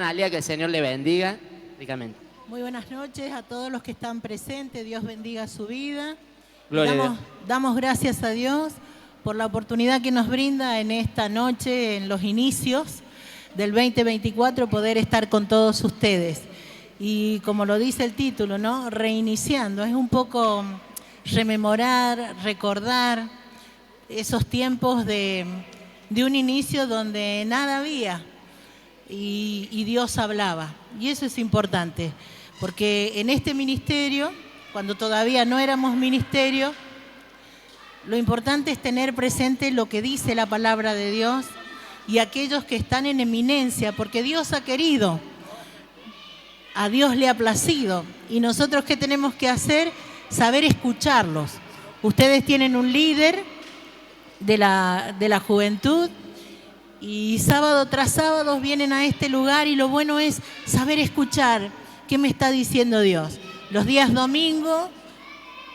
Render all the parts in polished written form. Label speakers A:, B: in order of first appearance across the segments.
A: Analia, que el Señor le bendiga ricamente.
B: Muy buenas noches a todos los que están presentes. Dios bendiga su vida.
A: Gloria a Dios.
B: Damos gracias a Dios por la oportunidad que nos brinda en esta noche, en los inicios del 2024, poder estar con todos ustedes. Y como lo dice el título, ¿no? Reiniciando. Es un poco rememorar, recordar esos tiempos de un inicio donde nada había. Y Dios hablaba. Y eso es importante, porque en este ministerio, cuando todavía no éramos ministerio, lo importante es tener presente lo que dice la palabra de Dios y aquellos que están en eminencia, porque Dios ha querido, a Dios le ha placido. Y nosotros, ¿qué tenemos que hacer? Saber escucharlos. Ustedes tienen un líder de la juventud, y sábado tras sábado vienen a este lugar, y lo bueno es saber escuchar qué me está diciendo Dios. Los días domingo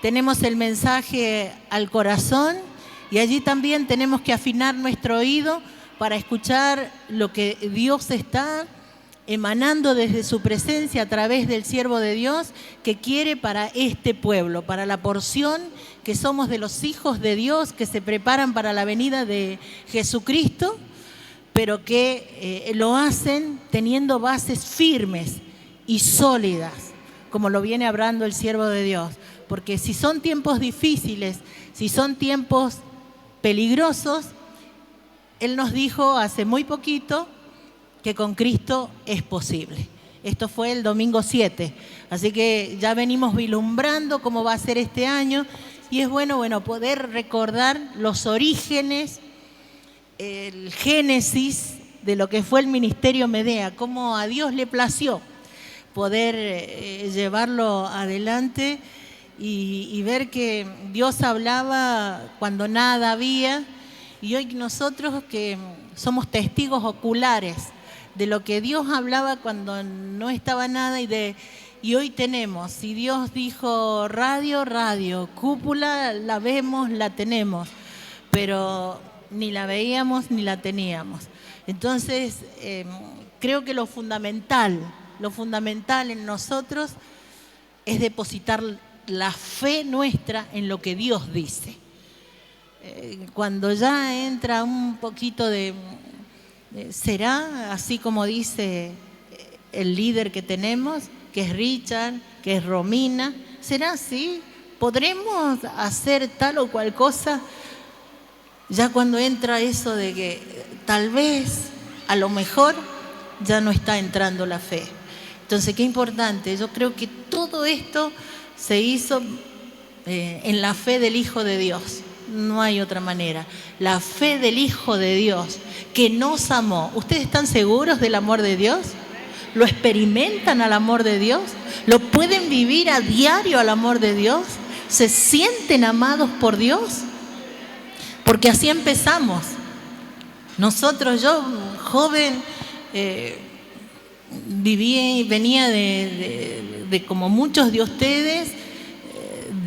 B: tenemos el mensaje al corazón, y allí también tenemos que afinar nuestro oído para escuchar lo que Dios está emanando desde su presencia a través del siervo de Dios que quiere para este pueblo, para la porción que somos de los hijos de Dios que se preparan para la venida de Jesucristo, pero que lo hacen teniendo bases firmes y sólidas, como lo viene hablando el siervo de Dios. Porque si son tiempos difíciles, si son tiempos peligrosos, Él nos dijo hace muy poquito que con Cristo es posible. Esto fue el domingo 7, así que ya venimos vislumbrando cómo va a ser este año, y es bueno poder recordar los orígenes, el génesis de lo que fue el ministerio Medea, cómo a Dios le plació poder llevarlo adelante y ver que Dios hablaba cuando nada había, y hoy nosotros que somos testigos oculares de lo que Dios hablaba cuando no estaba nada, y hoy tenemos, si Dios dijo radio, cúpula, la vemos, la tenemos, pero ni la veíamos ni la teníamos. Entonces, creo que lo fundamental en nosotros es depositar la fe nuestra en lo que Dios dice. Cuando ya entra un poquito ¿será así como dice el líder que tenemos, que es Richard, que es Romina? ¿Será así? ¿Podremos hacer tal o cual cosa? Ya cuando entra eso de que tal vez, a lo mejor, ya no está entrando la fe. Entonces, qué importante. Yo creo que todo esto se hizo en la fe del Hijo de Dios. No hay otra manera. La fe del Hijo de Dios, que nos amó. ¿Ustedes están seguros del amor de Dios? ¿Lo experimentan al amor de Dios? ¿Lo pueden vivir a diario al amor de Dios? ¿Se sienten amados por Dios? Porque así empezamos. Nosotros, yo, joven, venía de como muchos de ustedes,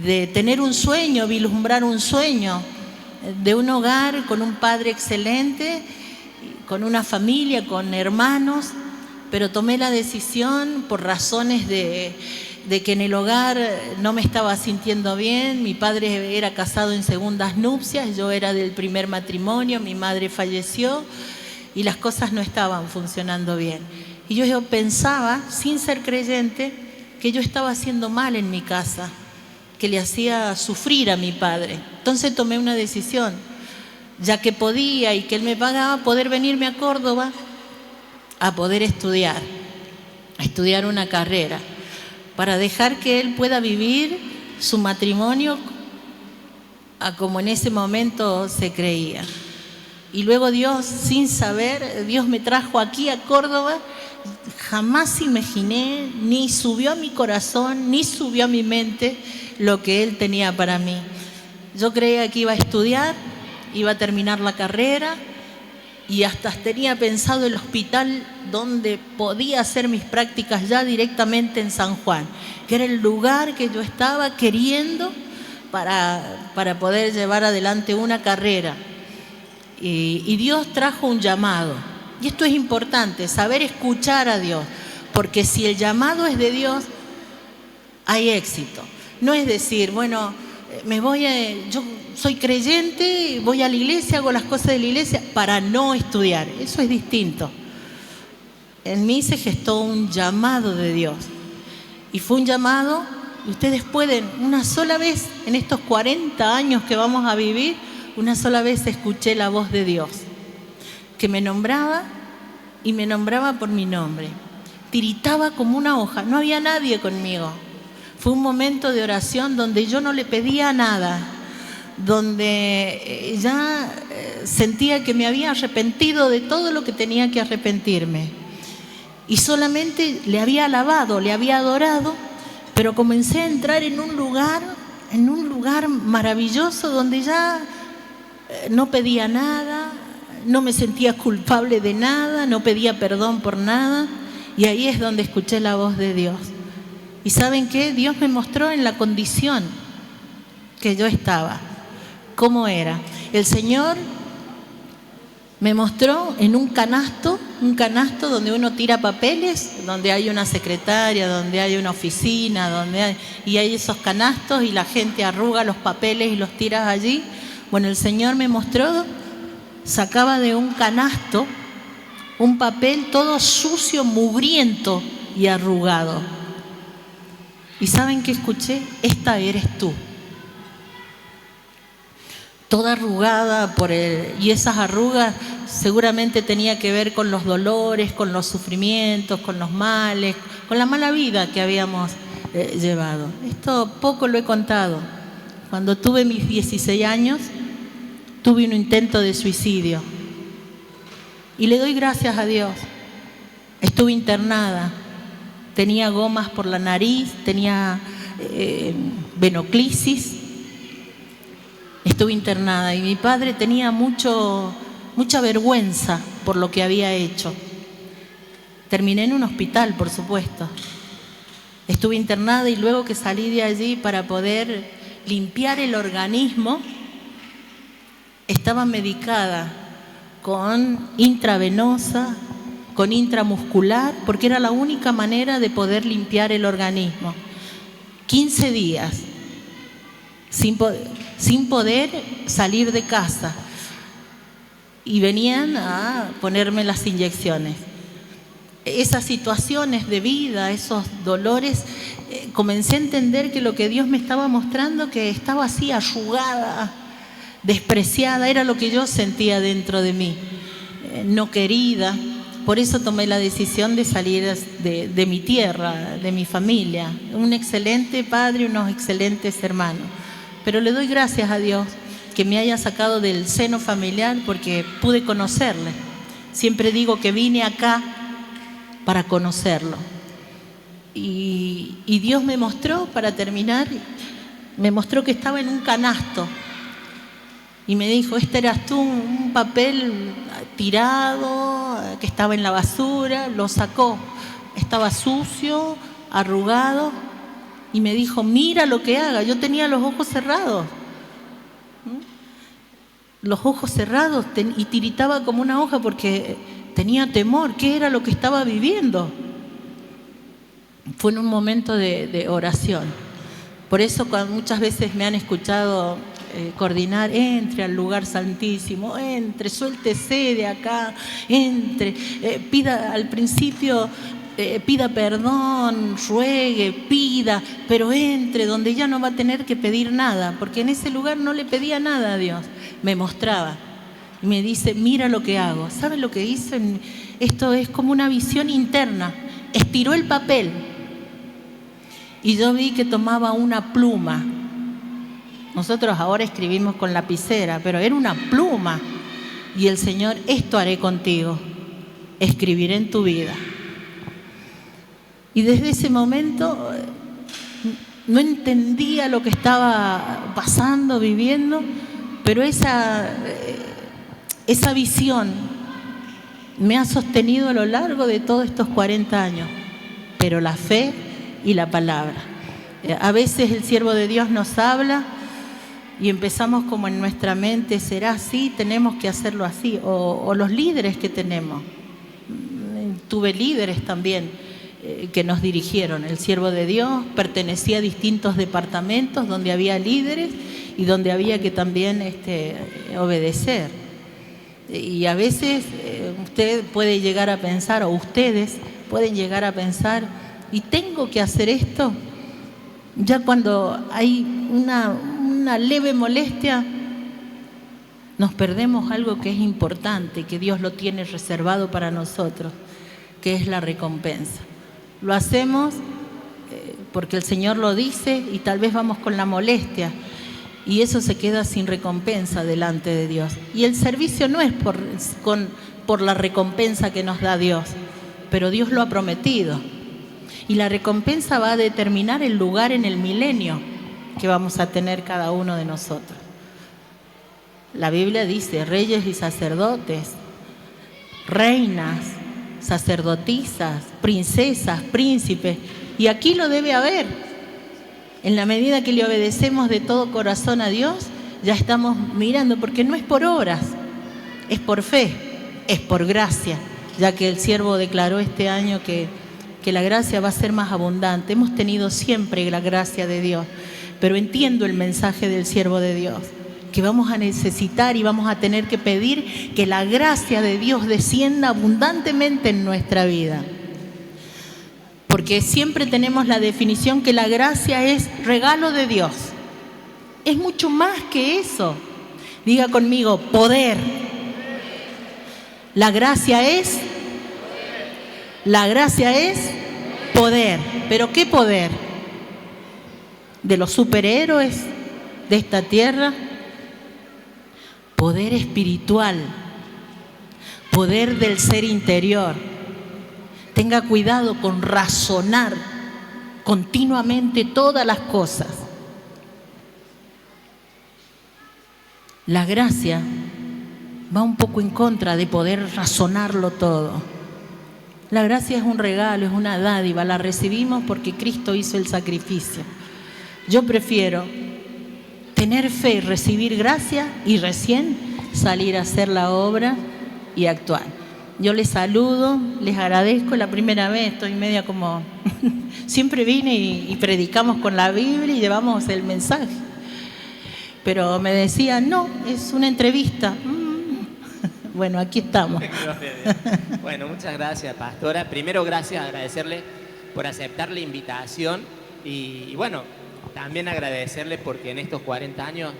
B: de tener un sueño, vislumbrar un sueño, de un hogar con un padre excelente, con una familia, con hermanos, pero tomé la decisión por razones de que en el hogar no me estaba sintiendo bien. Mi padre era casado en segundas nupcias, yo era del primer matrimonio, mi madre falleció y las cosas no estaban funcionando bien. Y yo pensaba, sin ser creyente, que yo estaba haciendo mal en mi casa, que le hacía sufrir a mi padre. Entonces tomé una decisión, ya que podía y que él me pagaba, poder venirme a Córdoba a poder estudiar una carrera, para dejar que él pueda vivir su matrimonio a como en ese momento se creía. Y luego Dios, sin saber, Dios me trajo aquí a Córdoba. Jamás imaginé, ni subió a mi corazón, ni subió a mi mente lo que Él tenía para mí. Yo creía que iba a estudiar, iba a terminar la carrera, y hasta tenía pensado el hospital donde podía hacer mis prácticas ya directamente en San Juan, que era el lugar que yo estaba queriendo para poder llevar adelante una carrera. Y Dios trajo un llamado. Y esto es importante, saber escuchar a Dios, porque si el llamado es de Dios, hay éxito. No es decir, bueno, yo soy creyente, voy a la iglesia, hago las cosas de la iglesia para no estudiar. Eso es distinto. En mí se gestó un llamado de Dios. Y fue un llamado, y ustedes pueden, una sola vez en estos 40 años que vamos a vivir, una sola vez escuché la voz de Dios, que me nombraba y me nombraba por mi nombre. Tiritaba como una hoja, no había nadie conmigo. Fue un momento de oración donde yo no le pedía nada, donde ya sentía que me había arrepentido de todo lo que tenía que arrepentirme. Y solamente le había alabado, le había adorado, pero comencé a entrar en un lugar maravilloso donde ya no pedía nada, no me sentía culpable de nada, no pedía perdón por nada, y ahí es donde escuché la voz de Dios. ¿Y saben qué? Dios me mostró en la condición que yo estaba, cómo era. El Señor me mostró en un canasto donde uno tira papeles, donde hay una secretaria, donde hay una oficina, y hay esos canastos y la gente arruga los papeles y los tira allí. Bueno, el Señor me mostró, sacaba de un canasto un papel todo sucio, mugriento y arrugado. ¿Y saben qué escuché? Esta eres tú. Toda arrugada y esas arrugas seguramente tenía que ver con los dolores, con los sufrimientos, con los males, con la mala vida que habíamos llevado. Esto poco lo he contado. Cuando tuve mis 16 años, tuve un intento de suicidio. Y le doy gracias a Dios. Estuve internada. Tenía gomas por la nariz, tenía venoclisis. Estuve internada y mi padre tenía mucha vergüenza por lo que había hecho. Terminé en un hospital, por supuesto. Estuve internada y luego que salí de allí para poder limpiar el organismo, estaba medicada con intravenosa, con intramuscular, porque era la única manera de poder limpiar el organismo. 15 días sin poder salir de casa. Y venían a ponerme las inyecciones. Esas situaciones de vida, esos dolores, comencé a entender que lo que Dios me estaba mostrando, que estaba así arrugada, despreciada, era lo que yo sentía dentro de mí, no querida. Por eso tomé la decisión de salir de mi tierra, de mi familia. Un excelente padre, unos excelentes hermanos. Pero le doy gracias a Dios que me haya sacado del seno familiar porque pude conocerle. Siempre digo que vine acá para conocerlo. Y Dios me mostró, para terminar, me mostró que estaba en un canasto. Y me dijo, este eras tú, un papel tirado, que estaba en la basura, lo sacó. Estaba sucio, arrugado. Y me dijo, mira lo que haga. Yo tenía los ojos cerrados. Los ojos cerrados y tiritaba como una hoja porque tenía temor. ¿Qué era lo que estaba viviendo? Fue en un momento de oración. Por eso cuando muchas veces me han escuchado coordinar, entre al lugar santísimo, entre, suéltese de acá, entre, pida al principio, pida perdón, ruegue, pida, pero entre donde ya no va a tener que pedir nada, porque en ese lugar no le pedía nada a Dios. Me mostraba y me dice, mira lo que hago. ¿Saben lo que hizo? Esto es como una visión interna. Estiró el papel y yo vi que tomaba una pluma. Nosotros ahora escribimos con lapicera, pero era una pluma. Y el Señor, esto haré contigo, escribiré en tu vida. Y desde ese momento no entendía lo que estaba pasando, viviendo, pero esa visión me ha sostenido a lo largo de todos estos 40 años. Pero la fe y la palabra. A veces el siervo de Dios nos habla y empezamos como en nuestra mente, será así, tenemos que hacerlo así, o los líderes que tenemos. tuve líderes también que nos dirigieron. El siervo de Dios pertenecía a distintos departamentos donde había líderes y donde había que también obedecer. Y a veces usted puede llegar a pensar, o ustedes pueden llegar a pensar, ¿y tengo que hacer esto? Ya cuando hay una leve molestia, nos perdemos algo que es importante, que Dios lo tiene reservado para nosotros, que es la recompensa. Lo hacemos porque el Señor lo dice y tal vez vamos con la molestia y eso se queda sin recompensa delante de Dios. Y el servicio no es por la recompensa que nos da Dios, pero Dios lo ha prometido. Y la recompensa va a determinar el lugar en el milenio que vamos a tener cada uno de nosotros. La Biblia dice, reyes y sacerdotes, reinas, sacerdotisas, princesas, príncipes, y aquí lo debe haber. En la medida que le obedecemos de todo corazón a Dios, ya estamos mirando, porque no es por obras, es por fe, es por gracia, ya que el siervo declaró este año que la gracia va a ser más abundante. Hemos tenido siempre la gracia de Dios, pero entiendo el mensaje del siervo de Dios, que vamos a necesitar y vamos a tener que pedir que la gracia de Dios descienda abundantemente en nuestra vida. Porque siempre tenemos la definición que la gracia es regalo de Dios. Es mucho más que eso. Diga conmigo, poder. La gracia es poder. ¿Pero qué poder? ¿De los superhéroes de esta tierra? Poder espiritual, poder del ser interior. Tenga cuidado con razonar continuamente todas las cosas. La gracia va un poco en contra de poder razonarlo todo. La gracia es un regalo, es una dádiva, la recibimos porque Cristo hizo el sacrificio. Yo prefiero tener fe y recibir gracia y recién salir a hacer la obra y actuar. Yo les saludo, les agradezco. La primera vez estoy media como... Siempre vine y predicamos con la Biblia y llevamos el mensaje. Pero me decían, no, es una entrevista. Bueno, aquí estamos.
A: Bueno, muchas gracias, pastora. Primero, agradecerle por aceptar la invitación y bueno, también agradecerle porque en estos 40 años,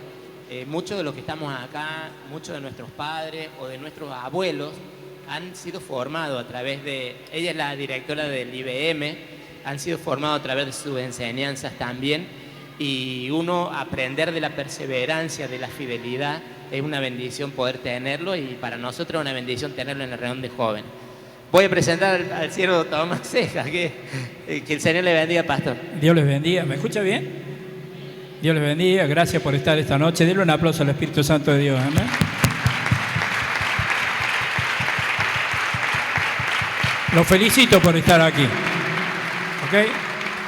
A: muchos de los que estamos acá, muchos de nuestros padres o de nuestros abuelos han sido formados a través de... Ella es la directora del IBM, han sido formados a través de sus enseñanzas también y uno aprender de la perseverancia, de la fidelidad, es una bendición poder tenerlo y para nosotros es una bendición tenerlo en la reunión de jóvenes. Voy a presentar al siervo Tomás Ceja, que el Señor le bendiga, pastor.
C: Dios les bendiga. ¿Me escucha bien? Dios les bendiga. Gracias por estar esta noche. Denle un aplauso al Espíritu Santo de Dios. Amén. Los felicito por estar aquí. ¿Ok?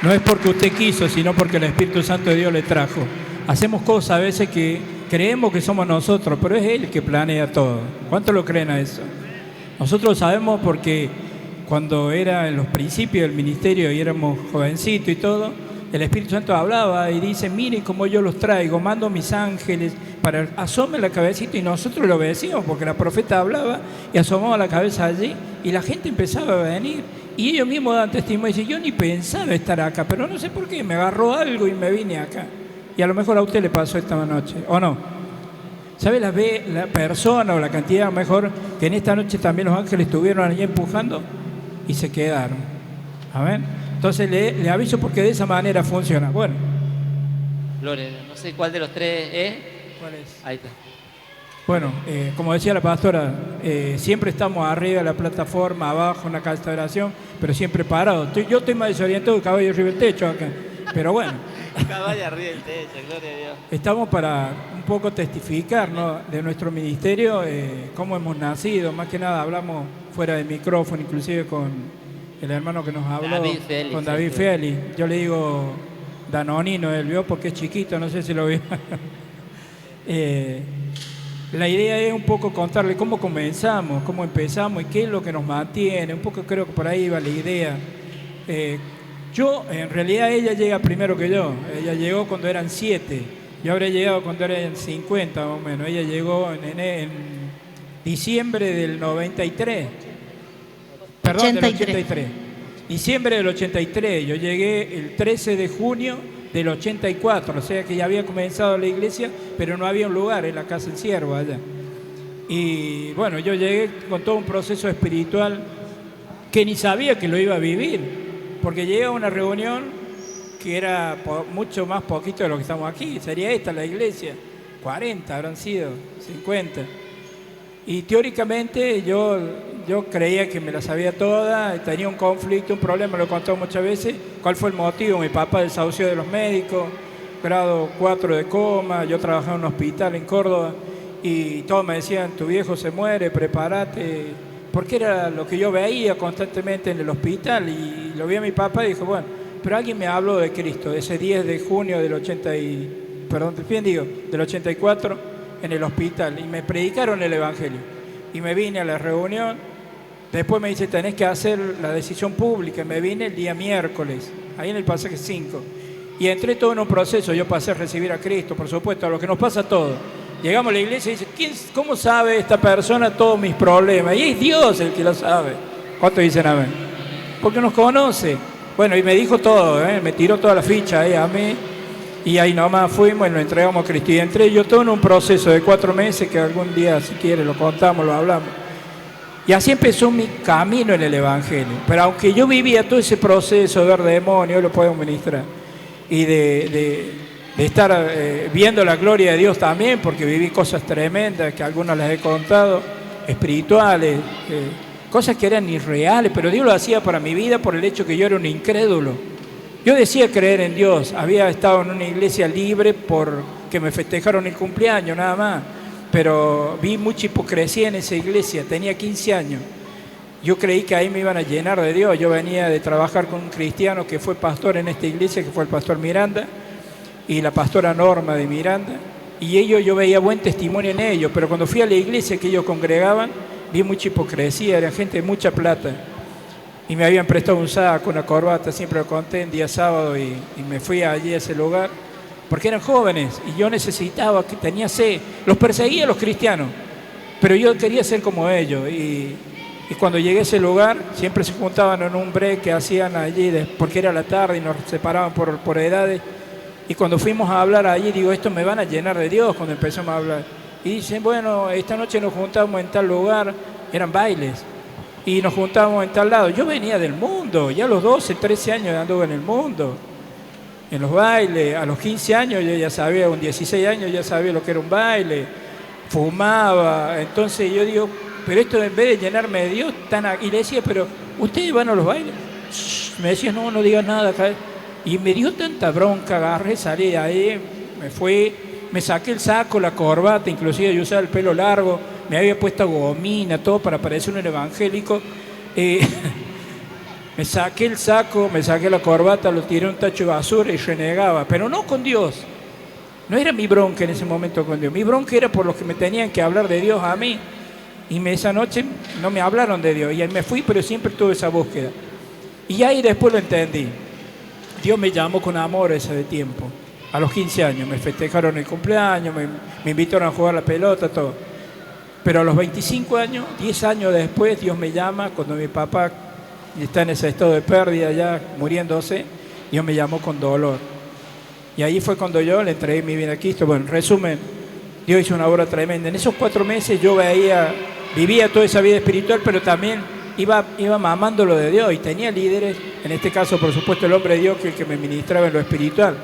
C: No es porque usted quiso, sino porque el Espíritu Santo de Dios le trajo. Hacemos cosas a veces que creemos que somos nosotros, pero es Él que planea todo. ¿Cuánto lo creen a eso? Nosotros sabemos porque cuando era en los principios del ministerio y éramos jovencitos y todo, el Espíritu Santo hablaba y dice, miren cómo yo los traigo, mando mis ángeles para asomen la cabecita y nosotros lo obedecíamos porque la profeta hablaba y asomaba la cabeza allí y la gente empezaba a venir y ellos mismos dan testimonio y dicen, yo ni pensaba estar acá, pero no sé por qué, me agarró algo y me vine acá. Y a lo mejor a usted le pasó esta noche, ¿o no? ¿Sabe la persona o la cantidad mejor que en esta noche también los ángeles estuvieron allí empujando y se quedaron? Amén. Entonces le aviso porque de esa manera funciona. Bueno.
A: Gloria, no sé cuál de los tres es.
C: ¿Cuál es?
A: Ahí está.
C: Bueno, como decía la pastora, siempre estamos arriba de la plataforma, abajo en la casa de oración, pero siempre parados. Yo estoy más desorientado que caballo arriba del techo acá. Pero bueno.
A: Caballo arriba del techo, gloria a Dios.
C: Estamos para un poco testificar, ¿no?, de nuestro ministerio, cómo hemos nacido. Más que nada hablamos fuera de micrófono, inclusive con el hermano que nos habló, con David Félix. Yo le digo Danonino, él vio porque es chiquito, no sé si lo vio. La idea es un poco contarle cómo comenzamos, cómo empezamos y qué es lo que nos mantiene. Un poco creo que por ahí va la idea. Yo, en realidad, ella llega primero que yo. Ella llegó cuando eran 7. Yo habré llegado cuando eran 50 más o menos. Ella llegó en diciembre del 93. Perdón,
B: 83.
C: del 83. Diciembre del 83. Yo llegué el 13 de junio del 84. O sea que ya había comenzado la iglesia, pero no había un lugar en la casa del siervo allá. Y bueno, yo llegué con todo un proceso espiritual que ni sabía que lo iba a vivir. Porque llegué a una reunión que era mucho más poquito de lo que estamos aquí. Sería esta la iglesia. 40 habrán sido, 50. Y teóricamente yo creía que me la sabía toda, tenía un conflicto, un problema, lo he contado muchas veces. ¿Cuál fue el motivo? Mi papá desahució de los médicos, grado 4 de coma, yo trabajaba en un hospital en Córdoba y todos me decían, tu viejo se muere, prepárate, porque era lo que yo veía constantemente en el hospital y lo vi a mi papá y dije, bueno, pero alguien me habló de Cristo, de ese 10 de junio del 84 en el hospital y me predicaron el Evangelio y me vine a la reunión. Después me dice, tenés que hacer la decisión pública. Me vine el día miércoles, ahí en el pasaje 5. Y entré todo en un proceso. Yo pasé a recibir a Cristo, por supuesto, a lo que nos pasa a todos. Llegamos a la iglesia y dice, ¿cómo sabe esta persona todos mis problemas? Y es Dios el que lo sabe. ¿Cuántos dicen amén? Porque nos conoce. Bueno, y me dijo todo, me tiró toda la ficha a mí. Y ahí nomás fuimos y nos entregamos a Cristo. Y entré yo todo en un proceso de 4 meses que algún día, si quiere, lo contamos, lo hablamos. Y así empezó mi camino en el Evangelio. Pero aunque yo vivía todo ese proceso de ver demonios, hoy lo podemos ministrar. Y de estar viendo la gloria de Dios también, porque viví cosas tremendas, que algunas las he contado, espirituales, cosas que eran irreales, pero Dios lo hacía para mi vida por el hecho que yo era un incrédulo. Yo decía creer en Dios, había estado en una iglesia libre porque me festejaron el cumpleaños, nada más. Pero vi mucha hipocresía en esa iglesia, tenía 15 años. Yo creí que ahí me iban a llenar de Dios. Yo venía de trabajar con un cristiano que fue pastor en esta iglesia, que fue el pastor Miranda, y la pastora Norma de Miranda. Y yo veía buen testimonio en ellos, pero cuando fui a la iglesia que ellos congregaban, vi mucha hipocresía, eran gente de mucha plata. Y me habían prestado un saco, una corbata, siempre lo conté, en día sábado, y me fui allí a ese lugar. Porque eran jóvenes y yo necesitaba, que tenía sed. Los perseguía a los cristianos, pero yo quería ser como ellos. Y cuando llegué a ese lugar, siempre se juntaban en un break que hacían allí, porque era la tarde y nos separaban por edades. Y cuando fuimos a hablar allí, digo, esto me van a llenar de Dios cuando empezamos a hablar. Y dicen, bueno, esta noche nos juntamos en tal lugar, eran bailes. Y nos juntamos en tal lado. Yo venía del mundo, ya a los 12, 13 años anduve en el mundo. En los bailes, a los 15 años yo ya sabía, con 16 años ya sabía lo que era un baile, fumaba. Entonces yo digo, pero esto en vez de llenarme de Dios, y le decía, pero ¿ustedes van a los bailes? Me decía, no digas nada. Y me dio tanta bronca, agarré, salí de ahí, me fui, me saqué el saco, la corbata, inclusive yo usaba el pelo largo, me había puesto gomina, todo para parecer un evangélico. Me saqué el saco, me saqué la corbata, lo tiré a un tacho de basura y renegaba, pero no con Dios. No era mi bronca en ese momento con Dios. Mi bronca era por los que me tenían que hablar de Dios a mí. Y esa noche no me hablaron de Dios. Y ahí me fui, pero siempre tuve esa búsqueda. Y ahí después lo entendí. Dios me llamó con amor ese tiempo. A los 15 años me festejaron el cumpleaños, me invitaron a jugar la pelota, todo. Pero a los 25 años, 10 años después, Dios me llama cuando mi papá está en ese estado de pérdida ya, muriéndose. Dios me llamó con dolor. Y ahí fue cuando yo le entregué mi vida a Cristo. Bueno, en resumen, Dios hizo una obra tremenda. En esos 4 meses yo vivía toda esa vida espiritual, pero también iba mamando lo de Dios. Y tenía líderes, en este caso, por supuesto, el hombre de Dios, que el que me ministraba en lo espiritual.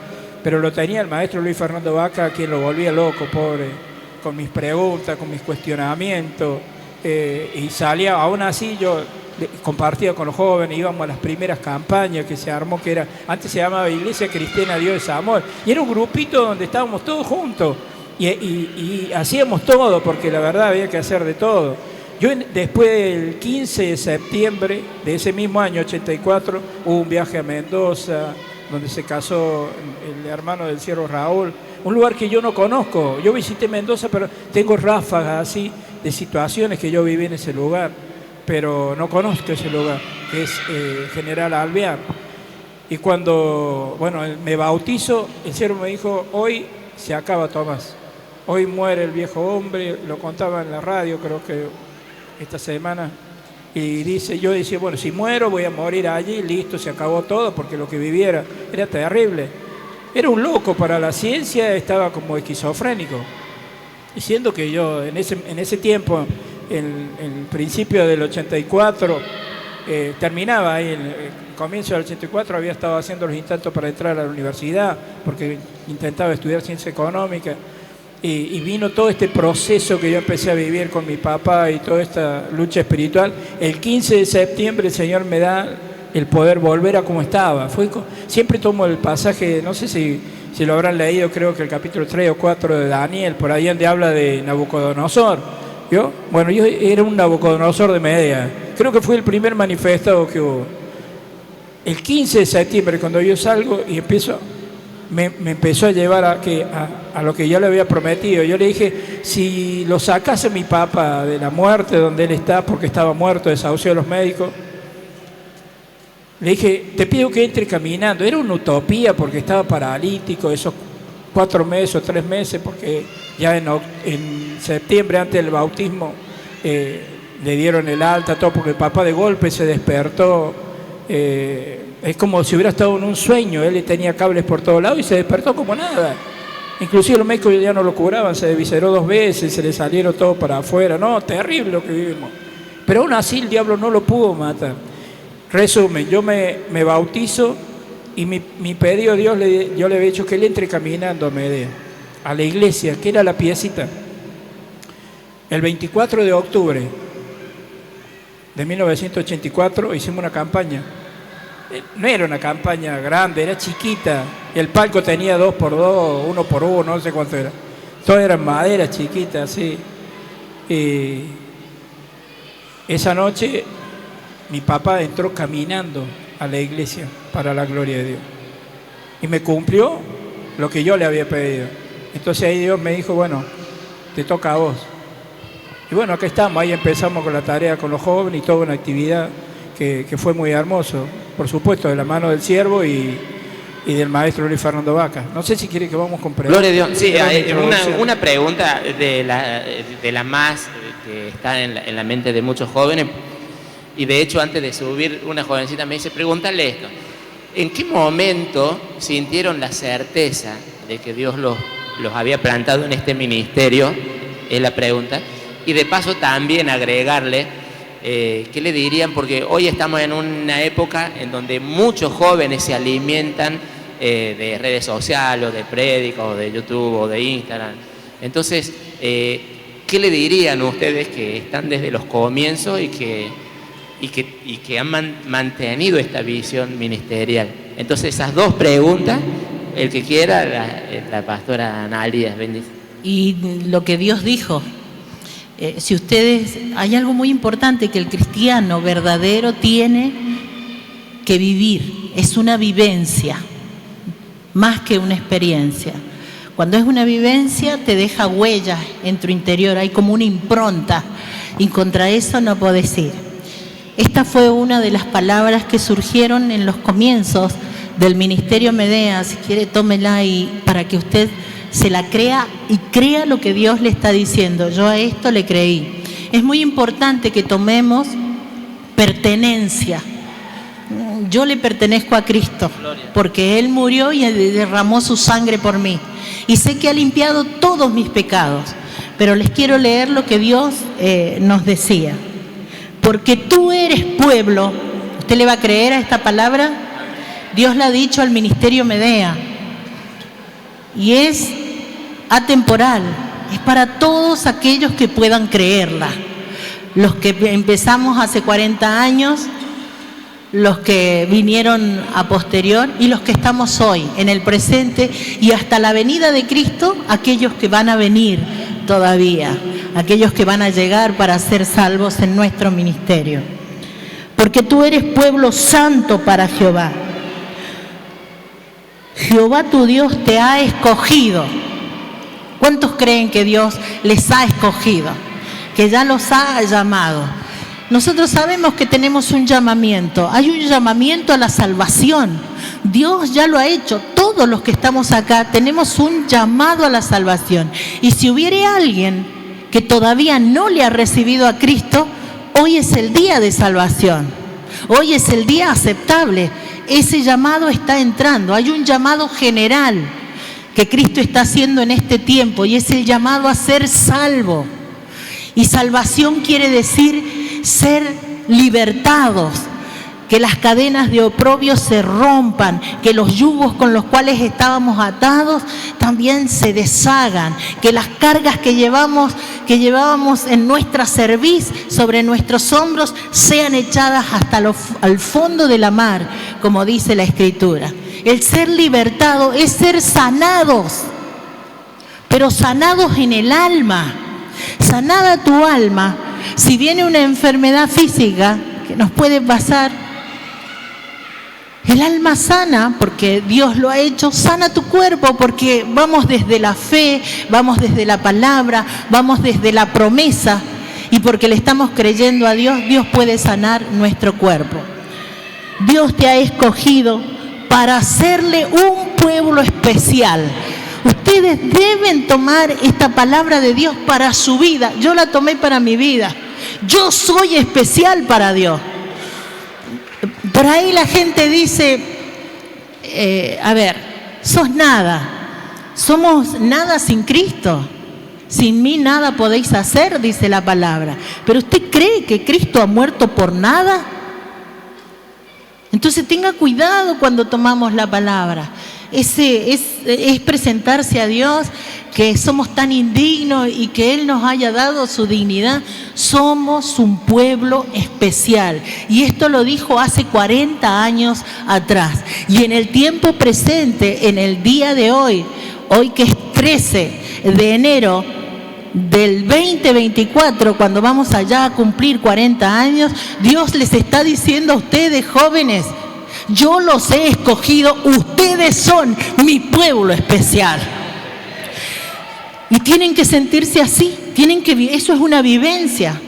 C: Pero lo tenía el maestro Luis Fernando Vaca, a quien lo volvía loco, pobre, con mis preguntas, con mis cuestionamientos. Y salía, aún así yo compartía con los jóvenes, íbamos a las primeras campañas que se armó, que era, antes se llamaba Iglesia Cristiana Dios es Amor, y era un grupito donde estábamos todos juntos y hacíamos todo, porque la verdad había que hacer de todo. Yo después del 15 de septiembre de ese mismo año 84 hubo un viaje a Mendoza, donde se casó el hermano del Ciervo Raúl, un lugar que yo no conozco. Yo visité Mendoza, pero tengo ráfagas así de situaciones que yo viví en ese lugar, pero no conozco ese lugar, que es General Alvear. Y cuando, bueno, me bautizo, el Ciervo me dijo, hoy se acaba Tomás, hoy muere el viejo hombre, lo contaba en la radio, creo que esta semana. Y yo decía, bueno, si muero voy a morir allí, listo, se acabó todo, porque lo que viviera era terrible. Era un loco para la ciencia, estaba como esquizofrénico. Y siendo que yo en ese tiempo, en el principio del 84, terminaba ahí, en el comienzo del 84 había estado haciendo los intentos para entrar a la universidad, porque intentaba estudiar ciencia económica. Y vino todo este proceso que yo empecé a vivir con mi papá y toda esta lucha espiritual. El 15 de septiembre el Señor me da el poder volver a como estaba. Siempre tomo el pasaje, no sé si lo habrán leído, creo que el capítulo 3 o 4 de Daniel, por ahí donde habla de Nabucodonosor. Yo era un Nabucodonosor de Medea. Creo que fue el primer manifestado que hubo. El 15 de septiembre, cuando yo salgo y me empezó a llevar a lo que yo le había prometido. Yo le dije, si lo sacase mi papá de la muerte donde él está, porque estaba muerto, desahuciado de los médicos, le dije, te pido que entre caminando. Era una utopía porque estaba paralítico esos 4 meses o 3 meses, porque ya en septiembre, antes del bautismo, le dieron el alta, todo, porque el papá de golpe se despertó. Es como si hubiera estado en un sueño. Él tenía cables por todos lados y se despertó como nada. Inclusive los médicos ya no lo curaban, se desvisceró 2 veces, se le salieron todo para afuera. No, terrible lo que vivimos. Pero aún así el diablo no lo pudo matar. Resumen, yo me bautizo y mi pedido a Dios, yo le había dicho que él entre caminando a Medea, a la iglesia, que era la piecita. El 24 de octubre de 1984 hicimos una campaña. No era una campaña grande, era chiquita. El palco tenía 2x2, 1x1, no sé cuánto era. Todo era madera chiquita, así. Y esa noche mi papá entró caminando a la iglesia para la gloria de Dios. Y me cumplió lo que yo le había pedido. Entonces ahí Dios me dijo, bueno, te toca a vos. Y bueno, acá estamos, ahí empezamos con la tarea con los jóvenes y toda una actividad que fue muy hermoso. Por supuesto, de la mano del Siervo y del maestro Luis Fernando Vaca. No sé si quiere que vamos con preguntas.
A: Gloria a Dios. Sí, una pregunta de la más que está en la mente de muchos jóvenes. Y de hecho, antes de subir, una jovencita me dice, pregúntale esto. ¿En qué momento sintieron la certeza de que Dios los había plantado en este ministerio? Es la pregunta. Y de paso también agregarle, ¿qué le dirían? Porque hoy estamos en una época en donde muchos jóvenes se alimentan de redes sociales, o de prédicas, o de YouTube, o de Instagram. Entonces, ¿qué le dirían ustedes que están desde los comienzos y que han mantenido esta visión ministerial? Entonces, esas 2 preguntas, el que quiera, la pastora Analia, bendice.
B: Y lo que Dios dijo. Si ustedes, hay algo muy importante que el cristiano verdadero tiene que vivir, es una vivencia, más que una experiencia. Cuando es una vivencia te deja huellas en tu interior, hay como una impronta y contra eso no podés ir. Esta fue una de las palabras que surgieron en los comienzos del Ministerio Medea. Si quiere, tómela y para que usted se la crea y crea lo que Dios le está diciendo. Yo a esto le creí. Es muy importante que tomemos pertenencia. Yo le pertenezco a Cristo porque Él murió y derramó su sangre por mí. Y sé que ha limpiado todos mis pecados. Pero les quiero leer lo que Dios nos decía. Porque tú eres pueblo. ¿Usted le va a creer a esta palabra? Dios la ha dicho al Ministerio Medea. Y es atemporal, es para todos aquellos que puedan creerla. Los que empezamos hace 40 años, los que vinieron a posterior y los que estamos hoy, en el presente y hasta la venida de Cristo, aquellos que van a venir todavía, aquellos que van a llegar para ser salvos en nuestro ministerio. Porque tú eres pueblo santo para Jehová. Jehová tu Dios te ha escogido. ¿Cuántos creen que Dios les ha escogido? Que ya los ha llamado. Nosotros sabemos que tenemos un llamamiento. Hay un llamamiento a la salvación. Dios ya lo ha hecho. Todos los que estamos acá tenemos un llamado a la salvación. Y si hubiere alguien que todavía no le ha recibido a Cristo, hoy es el día de salvación. Hoy es el día aceptable. Ese llamado está entrando. Hay un llamado general que Cristo está haciendo en este tiempo, y es el llamado a ser salvo. Y salvación quiere decir ser libertados, que las cadenas de oprobio se rompan, que los yugos con los cuales estábamos atados también se deshagan, que las cargas que llevábamos en nuestra cerviz, sobre nuestros hombros, sean echadas hasta al fondo de la mar, como dice la Escritura. El ser libertado es ser sanados, pero sanados en el alma. Sanada tu alma. Si viene una enfermedad física que nos puede pasar, el alma sana, porque Dios lo ha hecho. Sana tu cuerpo, porque vamos desde la fe, vamos desde la palabra, vamos desde la promesa, y porque le estamos creyendo a Dios, Dios puede sanar nuestro cuerpo. Dios te ha escogido para hacerle un pueblo especial. Ustedes deben tomar esta palabra de Dios para su vida. Yo la tomé para mi vida. Yo soy especial para Dios. Por ahí la gente dice, sos nada. Somos nada sin Cristo. Sin mí nada podéis hacer, dice la palabra. Pero ¿usted cree que Cristo ha muerto por nada? Entonces tenga cuidado cuando tomamos la palabra. Es presentarse a Dios, que somos tan indignos y que Él nos haya dado su dignidad. Somos un pueblo especial. Y esto lo dijo hace 40 años atrás. Y en el tiempo presente, en el día de hoy que es 13 de enero del 2024, cuando vamos allá a cumplir 40 años, Dios les está diciendo a ustedes, jóvenes: yo los he escogido, ustedes son mi pueblo especial. Y tienen que sentirse así, eso es una vivencia.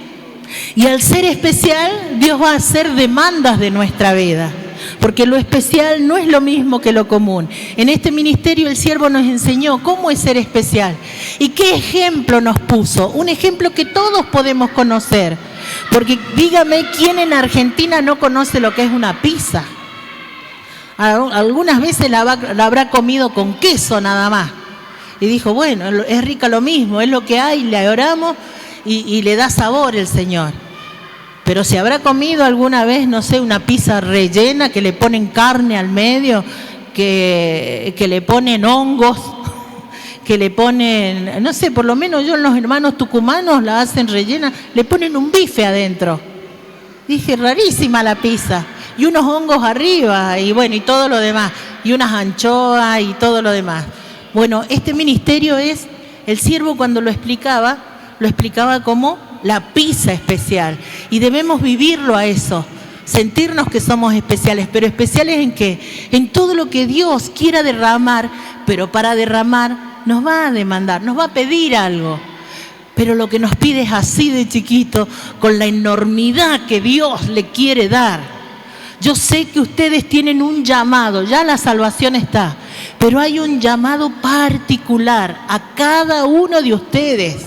B: Y al ser especial, Dios va a hacer demandas de nuestra vida, porque lo especial no es lo mismo que lo común. En este ministerio el siervo nos enseñó cómo es ser especial y qué ejemplo nos puso, un ejemplo que todos podemos conocer, porque dígame quién en Argentina no conoce lo que es una pizza. Algunas veces la habrá comido con queso nada más y dijo, bueno, es rica lo mismo, es lo que hay, le oramos y le da sabor el Señor. Pero si habrá comido alguna vez, no sé, una pizza rellena que le ponen carne al medio, que le ponen hongos, que le ponen, no sé, por lo menos yo en los hermanos tucumanos la hacen rellena, le ponen un bife adentro. Dije, rarísima la pizza. Y unos hongos arriba, y bueno, y todo lo demás, y unas anchoas y todo lo demás. Bueno, este ministerio es, el siervo cuando lo explicaba como la pizza especial, y debemos vivirlo a eso, sentirnos que somos especiales. ¿Pero especiales en qué? En todo lo que Dios quiera derramar, pero para derramar nos va a demandar, nos va a pedir algo. Pero lo que nos pide es así de chiquito, con la enormidad que Dios le quiere dar. Yo sé que ustedes tienen un llamado, ya la salvación está, pero hay un llamado particular a cada uno de ustedes.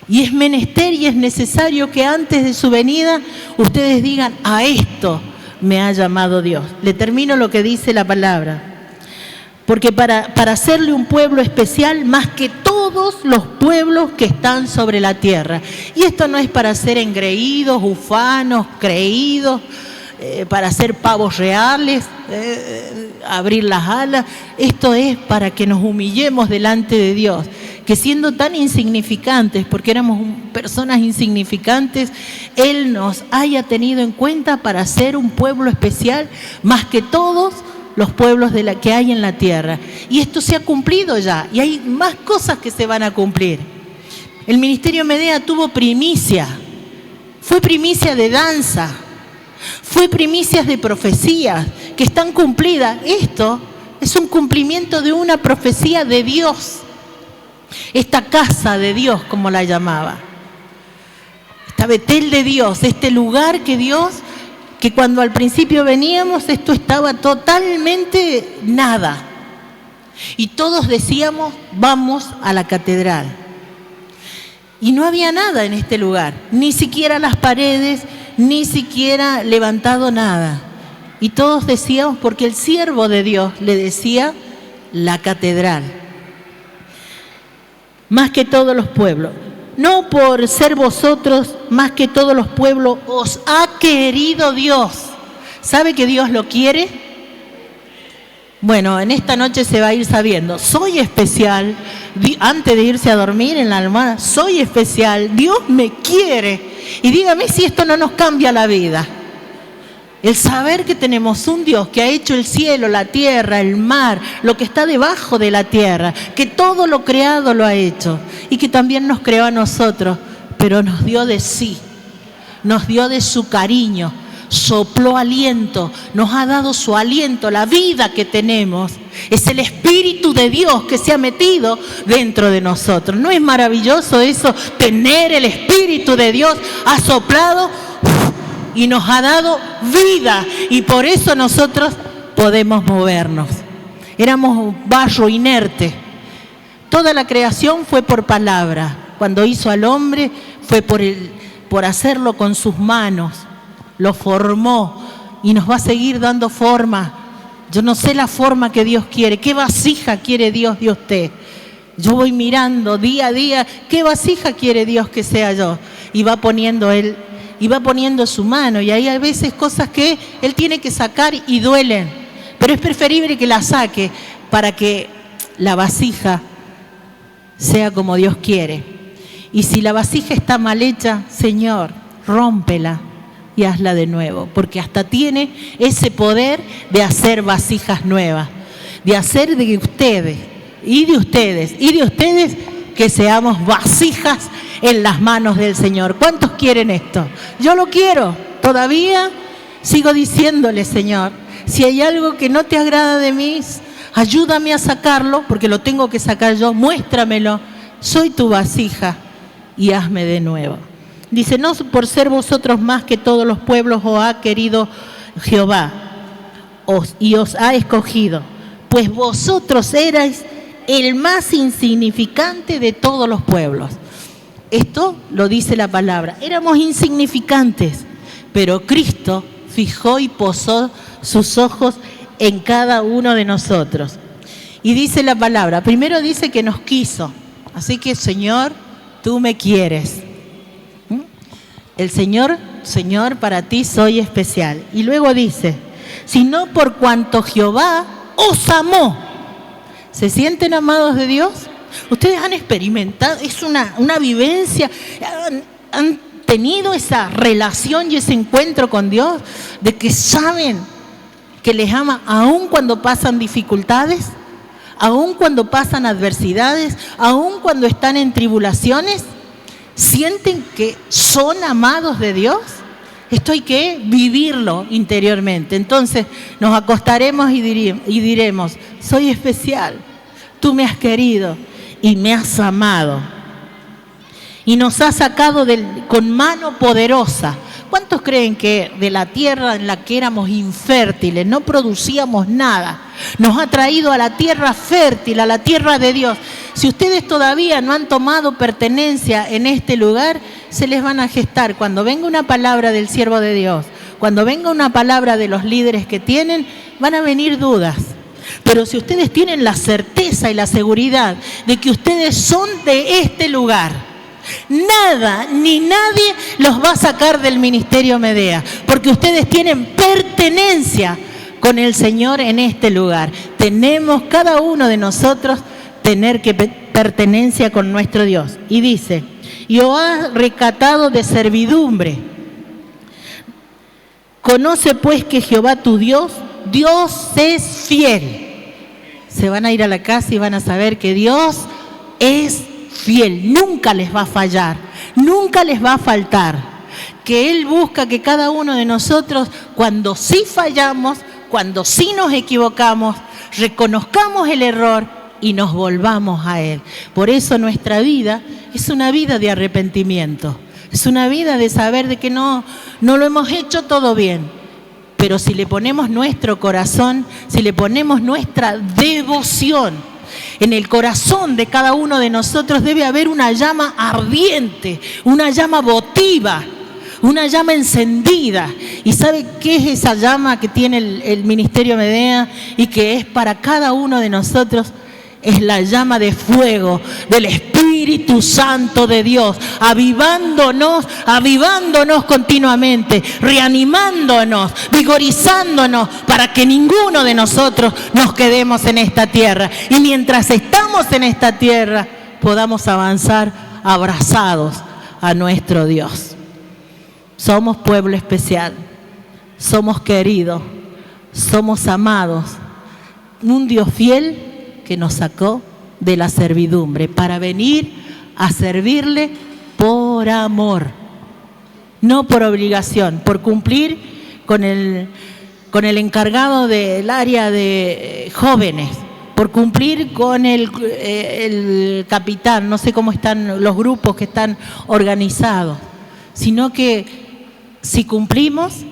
B: Y es menester y es necesario que antes de su venida ustedes digan, a esto me ha llamado Dios. Le termino lo que dice la palabra. Porque para hacerle un pueblo especial más que todos los pueblos que están sobre la tierra. Y esto no es para ser engreídos, ufanos, creídos, para hacer pavos reales, abrir las alas. Esto es para que nos humillemos delante de Dios, que siendo tan insignificantes, porque éramos personas insignificantes, Él nos haya tenido en cuenta para ser un pueblo especial más que todos los pueblos que hay en la tierra. Y esto se ha cumplido ya, y hay más cosas que se van a cumplir. El Ministerio Medea tuvo primicia, fue primicia de danza, fue primicias de profecías que están cumplidas. Esto es un cumplimiento de una profecía de Dios. Esta casa de Dios, como la llamaba. Esta Betel de Dios, este lugar que Dios, que cuando al principio veníamos, esto estaba totalmente nada. Y todos decíamos, vamos a la catedral. Y no había nada en este lugar, ni siquiera las paredes, ni siquiera levantado nada. Y todos decíamos, porque el siervo de Dios le decía, la catedral. Más que todos los pueblos. No por ser vosotros más que todos los pueblos, os ha querido Dios. ¿Sabe que Dios lo quiere? Bueno, en esta noche se va a ir sabiendo. Soy especial. Antes de irse a dormir en la almohada, soy especial. Dios me quiere. Y dígame si esto no nos cambia la vida. El saber que tenemos un Dios que ha hecho el cielo, la tierra, el mar, lo que está debajo de la tierra, que todo lo creado lo ha hecho y que también nos creó a nosotros, pero nos dio de sí, nos dio de su cariño, sopló aliento, nos ha dado su aliento, la vida que tenemos. Es el Espíritu de Dios que se ha metido dentro de nosotros. ¿No es maravilloso eso? Tener el Espíritu de Dios ha soplado y nos ha dado vida, y por eso nosotros podemos movernos. Éramos barro inerte. Toda la creación fue por palabra. Cuando hizo al hombre fue por hacerlo con sus manos. Lo formó y nos va a seguir dando forma. Yo no sé la forma que Dios quiere. ¿Qué vasija quiere Dios de usted? Yo voy mirando día a día qué vasija quiere Dios que sea yo. Y va poniendo Él, y va poniendo su mano, y ahí hay veces cosas que Él tiene que sacar y duelen, pero es preferible que la saque para que la vasija sea como Dios quiere. Y si la vasija está mal hecha, Señor, rómpela y hazla de nuevo, porque hasta tiene ese poder de hacer vasijas nuevas, de hacer de ustedes y de ustedes y de ustedes que seamos vasijas en las manos del Señor. ¿Cuántos quieren esto? Yo lo quiero. Todavía sigo diciéndole, Señor, si hay algo que no te agrada de mí, ayúdame a sacarlo, porque lo tengo que sacar yo, muéstramelo. Soy tu vasija y hazme de nuevo. Dice, no por ser vosotros más que todos los pueblos os ha querido Jehová y os ha escogido, pues vosotros erais el más insignificante de todos los pueblos. Esto lo dice la palabra. Éramos insignificantes, pero Cristo fijó y posó sus ojos en cada uno de nosotros. Y dice la palabra, primero dice que nos quiso. Así que, Señor, tú me quieres. El Señor, para ti soy especial. Y luego dice, sino por cuanto Jehová os amó. ¿Se sienten amados de Dios? Ustedes han experimentado, es una vivencia, han tenido esa relación y ese encuentro con Dios, de que saben que les ama aun cuando pasan dificultades, aun cuando pasan adversidades, aun cuando están en tribulaciones. ¿Sienten que son amados de Dios? Esto hay que vivirlo interiormente. Entonces nos acostaremos y diremos, soy especial, tú me has querido y me has amado. Y nos has sacado con mano poderosa. ¿Cuántos creen que de la tierra en la que éramos infértiles, no producíamos nada, nos ha traído a la tierra fértil, a la tierra de Dios? Si ustedes todavía no han tomado pertenencia en este lugar, se les van a gestar. Cuando venga una palabra del siervo de Dios, cuando venga una palabra de los líderes que tienen, van a venir dudas. Pero si ustedes tienen la certeza y la seguridad de que ustedes son de este lugar, nada ni nadie los va a sacar del ministerio Medea, porque ustedes tienen pertenencia con el Señor en este lugar. Tenemos cada uno de nosotros tener que pertenencia con nuestro Dios. Y dice, y os ha rescatado de servidumbre. Conoce pues que Jehová tu Dios es fiel. Se van a ir a la casa y van a saber que Dios es fiel, nunca les va a fallar, nunca les va a faltar. Que Él busca que cada uno de nosotros, cuando sí fallamos, cuando sí nos equivocamos, reconozcamos el error y nos volvamos a Él. Por eso nuestra vida es una vida de arrepentimiento. Es una vida de saber de que no lo hemos hecho todo bien. Pero si le ponemos nuestro corazón, si le ponemos nuestra devoción, en el corazón de cada uno de nosotros debe haber una llama ardiente, una llama votiva, una llama encendida. ¿Y sabe qué es esa llama que tiene el Ministerio Medea y que es para cada uno de nosotros? Es la llama de fuego del Espíritu Santo de Dios, avivándonos continuamente, reanimándonos, vigorizándonos para que ninguno de nosotros nos quedemos en esta tierra. Y mientras estamos en esta tierra, podamos avanzar abrazados a nuestro Dios. Somos pueblo especial, somos queridos, somos amados. Un Dios fiel que nos sacó de la servidumbre para venir a servirle por amor, no por obligación, por cumplir con el encargado del área de jóvenes, por cumplir con el capitán, no sé cómo están los grupos que están organizados, sino que si cumplimos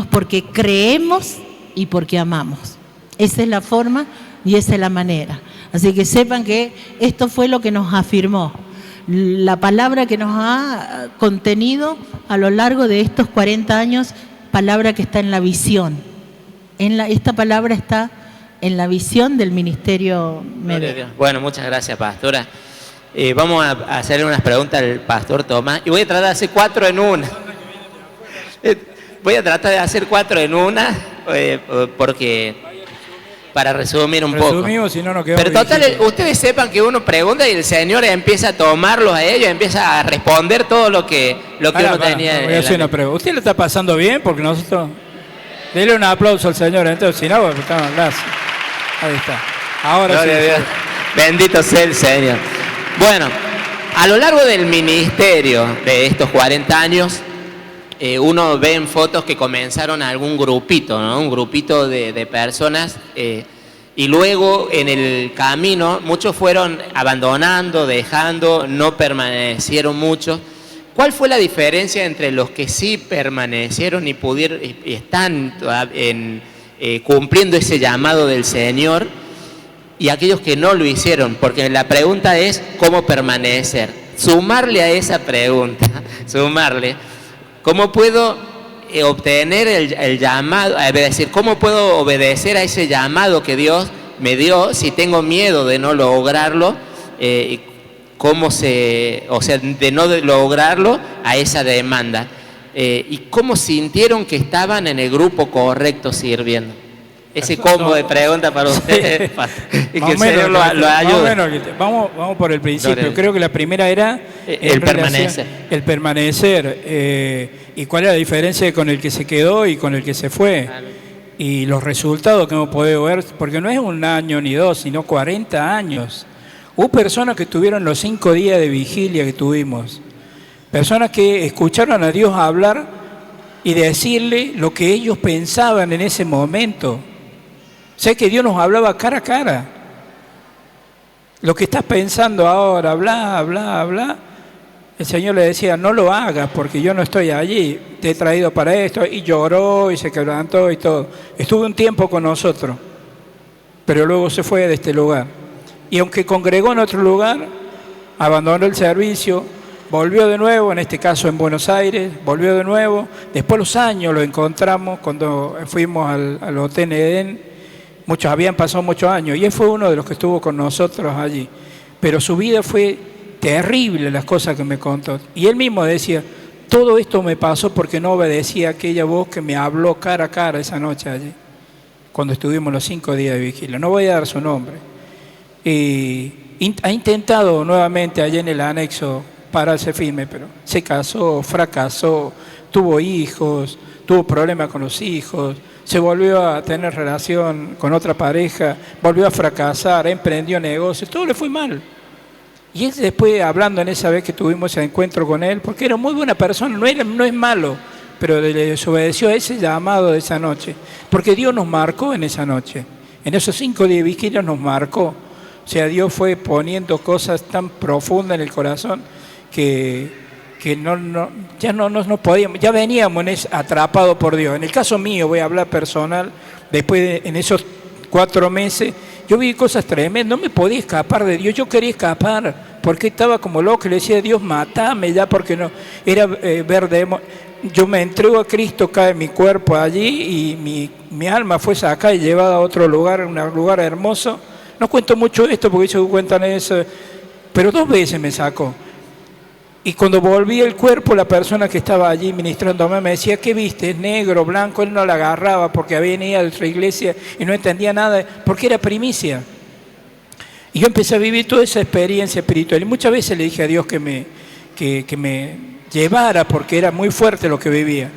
B: porque creemos y porque amamos. Esa es la forma y esa es la manera. Así que sepan que esto fue lo que nos afirmó, la palabra que nos ha contenido a lo largo de estos 40 años, palabra que está en la visión. Esta palabra está en la visión del Ministerio Medea.
A: Bueno, muchas gracias, pastora. Vamos a hacerle unas preguntas al pastor Tomás y voy a tratar de hacer 4 en una. Voy a tratar de hacer 4 en una porque... para resumir un poco.
C: Si no,
A: pero total, ustedes sepan que uno pregunta y el Señor empieza a tomarlos a ellos, empieza a responder todo lo que uno tenía.
C: Voy a hacer una pregunta. ¿Usted lo está pasando bien? Porque nosotros... Dele un aplauso al Señor, entonces, si no, gracias. Ahí está. Ahora sí.
A: Bendito sea el Señor. Bueno, a lo largo del ministerio de estos 40 años, uno ve en fotos que comenzaron algún grupito, ¿no? Un grupito de personas y luego en el camino muchos fueron abandonando, dejando, no permanecieron muchos. ¿Cuál fue la diferencia entre los que sí permanecieron y están cumpliendo ese llamado del Señor y aquellos que no lo hicieron? Porque la pregunta es ¿cómo permanecer? Sumarle a esa pregunta, ¿cómo puedo obtener el llamado? Es decir, ¿cómo puedo obedecer a ese llamado que Dios me dio si tengo miedo de no lograrlo? De no lograrlo a esa demanda. ¿Y cómo sintieron que estaban en el grupo correcto sirviendo? Ese combo de preguntas para ustedes. Y que el Señor lo ayude.
C: Vamos por el principio. Creo que la primera era
A: el permanecer.
C: El permanecer. ¿Y cuál es la diferencia con el que se quedó y con el que se fue? Y los resultados que hemos podido ver, porque no es 1 año ni 2, sino 40 años. Hubo personas que tuvieron los 5 días de vigilia que tuvimos. Personas que escucharon a Dios hablar y decirle lo que ellos pensaban en ese momento. Sé que Dios nos hablaba cara a cara. Lo que estás pensando ahora, bla. El Señor le decía, no lo hagas porque yo no estoy allí. Te he traído para esto. Y lloró y se quebrantó y todo. Estuvo un tiempo con nosotros, pero luego se fue de este lugar. Y aunque congregó en otro lugar, abandonó el servicio, volvió de nuevo, en este caso en Buenos Aires, volvió de nuevo. Después de los años lo encontramos cuando fuimos al Hotel Edén. Habían pasado muchos años y él fue uno de los que estuvo con nosotros allí. Pero su vida fue terrible, las cosas que me contó. Y él mismo decía, todo esto me pasó porque no obedecía a aquella voz que me habló cara a cara esa noche allí, cuando estuvimos los 5 días de vigilia. No voy a dar su nombre. Y ha intentado nuevamente allí en el anexo pararse firme, pero se casó, fracasó, tuvo hijos, tuvo problemas con los hijos, se volvió a tener relación con otra pareja, volvió a fracasar, emprendió negocios, todo le fue mal. Y él después, hablando en esa vez que tuvimos ese encuentro con él, porque era muy buena persona, no es malo, pero desobedeció a ese llamado de esa noche. Porque Dios nos marcó en esa noche. En esos 5 días de vigilia nos marcó. O sea, Dios fue poniendo cosas tan profundas en el corazón que ya no podíamos, ya veníamos atrapados por Dios. En el caso mío, voy a hablar personal, en esos 4 meses, yo vi cosas tremendas, no me podía escapar de Dios, yo quería escapar, porque estaba como loco, le decía a Dios, matame ya, porque no, era yo me entrego a Cristo, cae mi cuerpo allí, y mi alma fue sacada y llevada a otro lugar, un lugar hermoso. No cuento mucho esto, porque ellos cuentan eso, pero 2 veces me sacó. Y cuando volví el cuerpo, la persona que estaba allí ministrándome me decía, ¿qué viste? ¿Es negro, blanco? Él no la agarraba porque había venido a otra iglesia y no entendía nada, porque era primicia. Y yo empecé a vivir toda esa experiencia espiritual. Y muchas veces le dije a Dios que me llevara, porque era muy fuerte lo que vivía.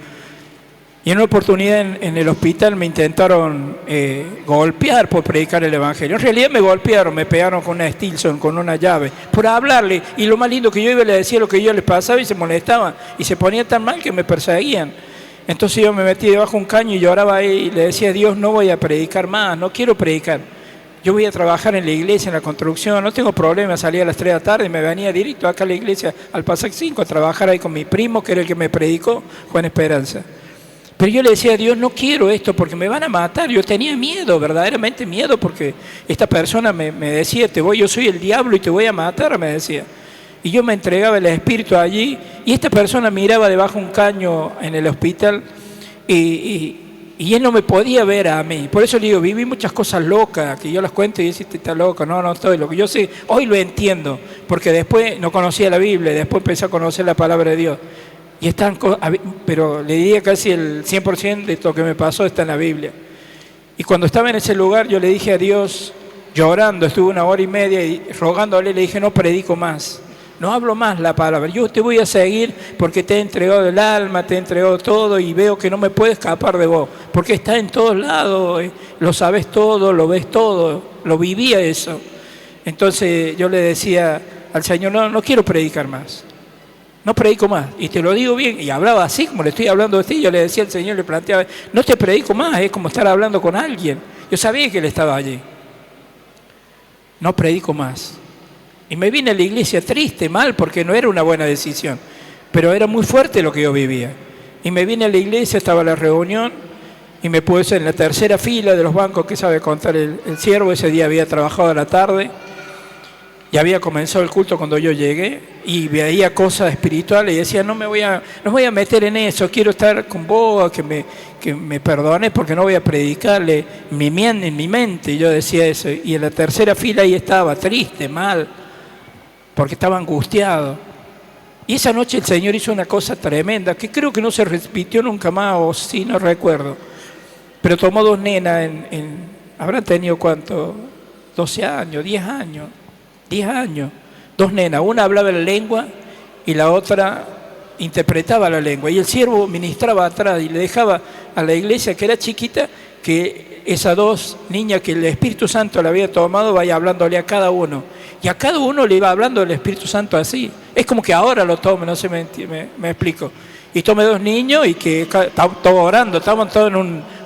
C: Y en una oportunidad en el hospital me intentaron golpear por predicar el Evangelio. En realidad me golpearon, me pegaron con una Stilson, con una llave, por hablarle. Y lo más lindo que yo iba, le decía lo que yo les pasaba y se molestaban. Y se ponía tan mal que me perseguían. Entonces yo me metí debajo de un caño y lloraba ahí y le decía a Dios, no voy a predicar más, no quiero predicar. Yo voy a trabajar en la iglesia, en la construcción, no tengo problema, salía a las 3 de la tarde y me venía directo acá a la iglesia, al Pasac 5, a trabajar ahí con mi primo, que era el que me predicó, Juan Esperanza. Pero yo le decía a Dios, no quiero esto porque me van a matar. Yo tenía miedo, verdaderamente miedo, porque esta persona me decía, yo soy el diablo y te voy a matar, me decía. Y yo me entregaba el espíritu allí, y esta persona miraba debajo de un caño en el hospital y él no me podía ver a mí. Por eso le digo, viví muchas cosas locas, que yo las cuento y decís, está loco. No estoy loco. Yo sé, hoy lo entiendo, porque después no conocía la Biblia, después empecé a conocer la palabra de Dios. Pero le diría casi el 100% de lo que me pasó está en la Biblia. Y cuando estaba en ese lugar yo le dije a Dios, llorando, estuve 1 hora y media y rogándole, le dije, no predico más, no hablo más la palabra, yo te voy a seguir porque te he entregado el alma, te he entregado todo y veo que no me puedo escapar de vos, porque está en todos lados, lo sabes todo, lo ves todo, lo vivía eso. Entonces yo le decía al Señor, no quiero predicar más. No predico más, y te lo digo bien, y hablaba así como le estoy hablando a ti. Yo le decía al Señor, le planteaba, no te predico más, es como estar hablando con alguien. Yo sabía que Él estaba allí. No predico más. Y me vine a la iglesia triste, mal, porque no era una buena decisión, pero era muy fuerte lo que yo vivía. Y me vine a la iglesia, estaba la reunión, y me puse en la tercera fila de los bancos, que sabe contar el siervo. Ese día había trabajado a la tarde, y había comenzado el culto cuando yo llegué, y veía cosas espirituales y decía, no me voy a meter en eso, quiero estar con vos, que me perdone porque no voy a predicarle en mi mente. Y yo decía eso, y en la tercera fila ahí estaba, triste, mal, porque estaba angustiado. Y esa noche el Señor hizo una cosa tremenda, que creo que no se repitió nunca más, o sí, no recuerdo. Pero tomó 2 nenas, habrán tenido ¿cuánto? 12 años, 10 años. 10 años, 2 nenas, una hablaba la lengua y la otra interpretaba la lengua. Y el siervo ministraba atrás y le dejaba a la iglesia, que era chiquita, que esas 2 niñas que el Espíritu Santo le había tomado, vaya hablándole a cada uno. Y a cada uno le iba hablando del Espíritu Santo así. Es como que ahora lo tome, no sé, me explico. Y tomé 2 niños y que estaba orando, estaban todos en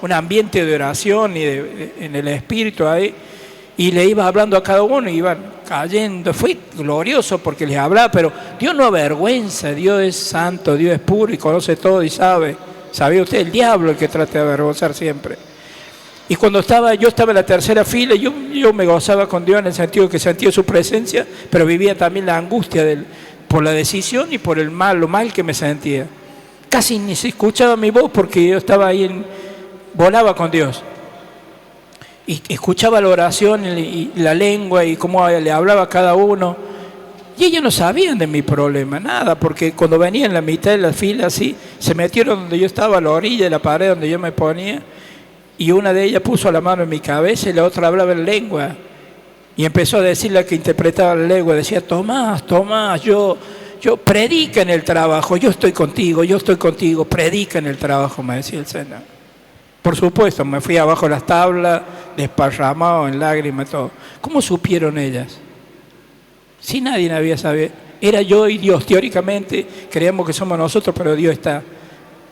C: un ambiente de oración y en el Espíritu ahí. Y le iba hablando a cada uno y iban cayendo. Fue glorioso porque les hablaba, pero Dios no avergüenza, Dios es santo, Dios es puro y conoce todo y sabe. ¿Sabía usted? El diablo el que trata de avergonzar siempre. Y cuando yo estaba en la tercera fila, yo me gozaba con Dios en el sentido que sentía su presencia, pero vivía también la angustia por la decisión y por lo mal que me sentía. Casi ni se escuchaba mi voz porque yo estaba ahí, volaba con Dios. Y escuchaba la oración y la lengua y cómo le hablaba a cada uno. Y ellos no sabían de mi problema, nada, porque cuando venía en la mitad de la fila así, se metieron donde yo estaba, a la orilla de la pared donde yo me ponía, y una de ellas puso la mano en mi cabeza y la otra hablaba en lengua. Y empezó a decir la que interpretaba la lengua, decía, Tomás, yo predica en el trabajo, yo estoy contigo, predica en el trabajo, me decía el Señor. Por supuesto, me fui abajo de las tablas, desparramado en lágrimas, todo. ¿Cómo supieron ellas? Si nadie había sabido. Era yo y Dios. Teóricamente creíamos que somos nosotros, pero Dios está.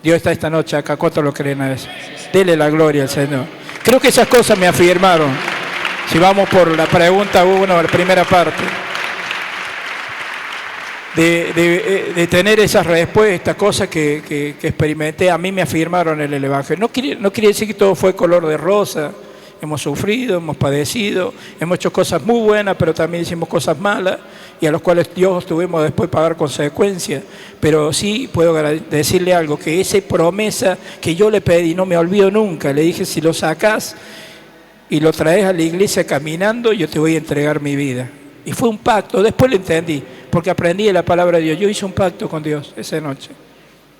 C: Dios está esta noche acá. ¿Cuántos lo creen a eso? Dele la gloria al Señor. Creo que esas cosas me afirmaron. Si vamos por la pregunta 1, la primera parte. De tener esas respuestas, cosas que experimenté, a mí me afirmaron en el Evangelio. No quiere decir que todo fue color de rosa. Hemos sufrido, hemos padecido, hemos hecho cosas muy buenas, pero también hicimos cosas malas y a los cuales Dios tuvimos después pagar consecuencias. Pero sí puedo decirle algo, que esa promesa que yo le pedí, no me olvido nunca. Le dije, si lo sacás y lo traes a la iglesia caminando, yo te voy a entregar mi vida. Y fue un pacto, después lo entendí, porque aprendí de la palabra de Dios. Yo hice un pacto con Dios esa noche,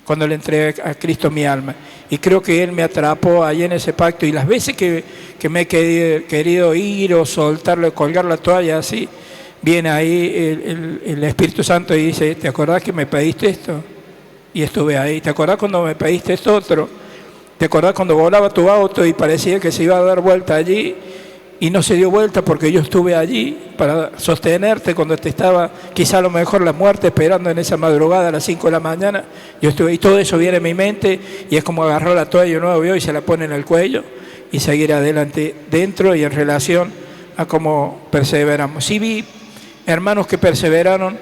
C: cuando le entregué a Cristo mi alma. Y creo que Él me atrapó ahí en ese pacto. Y las veces que me he querido ir o soltarlo, colgar la toalla así, viene ahí el Espíritu Santo y dice, ¿te acordás que me pediste esto? Y estuve ahí. ¿Te acordás cuando me pediste esto otro? ¿Te acordás cuando volaba tu auto y parecía que se iba a dar vuelta allí? Y no se dio vuelta porque yo estuve allí para sostenerte cuando te estaba, quizá a lo mejor la muerte esperando en esa madrugada a las 5 de la mañana. Yo estuve, y todo eso viene a mi mente y es como agarrar la toalla nueva y se la pone en el cuello y seguir adelante dentro y en relación a cómo perseveramos. Sí vi hermanos que perseveraron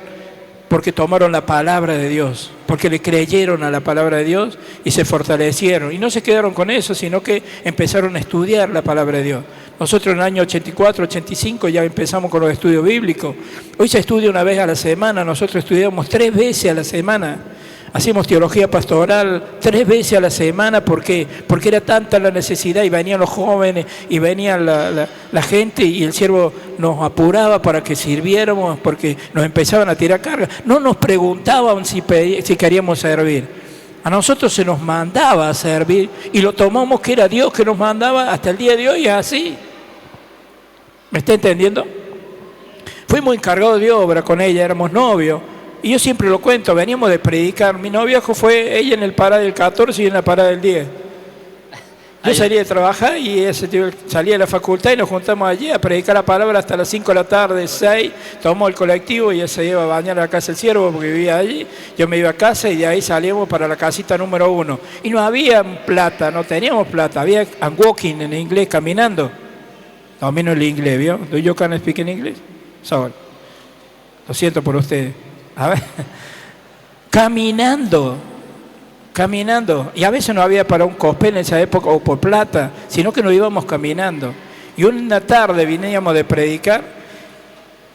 C: porque tomaron la palabra de Dios, porque le creyeron a la palabra de Dios y se fortalecieron. Y no se quedaron con eso, sino que empezaron a estudiar la palabra de Dios. Nosotros en el año 84, 85 ya empezamos con los estudios bíblicos. Hoy se estudia una vez a la semana, nosotros estudiamos 3 veces a la semana. Hacíamos teología pastoral 3 veces a la semana. ¿Por qué? Porque era tanta la necesidad y venían los jóvenes y venía la gente y el siervo nos apuraba para que sirviéramos porque nos empezaban a tirar carga. No nos preguntaban si queríamos servir. A nosotros se nos mandaba a servir y lo tomamos que era Dios que nos mandaba. Hasta el día de hoy es así. ¿Me está entendiendo? Fuimos encargados de obra con ella, éramos novios. Y yo siempre lo cuento, veníamos de predicar. Mi novia fue ella en el parada del 14 y en la parada del 10. Yo salía de trabajar y salía de la facultad y nos juntamos allí a predicar la palabra hasta las 5 de la tarde, 6. Tomamos el colectivo y ella se iba a bañar a la casa del siervo porque vivía allí. Yo me iba a casa y de ahí salíamos para la casita número 1. Y no había plata, no teníamos plata. Había walking en inglés, caminando. No, menos el inglés, ¿vio? ¿Do you can speak in English? Sorry. Lo siento por ustedes. A ver. Caminando. Y a veces no había para un cospel en esa época o por plata, sino que nos íbamos caminando. Y una tarde veníamos de predicar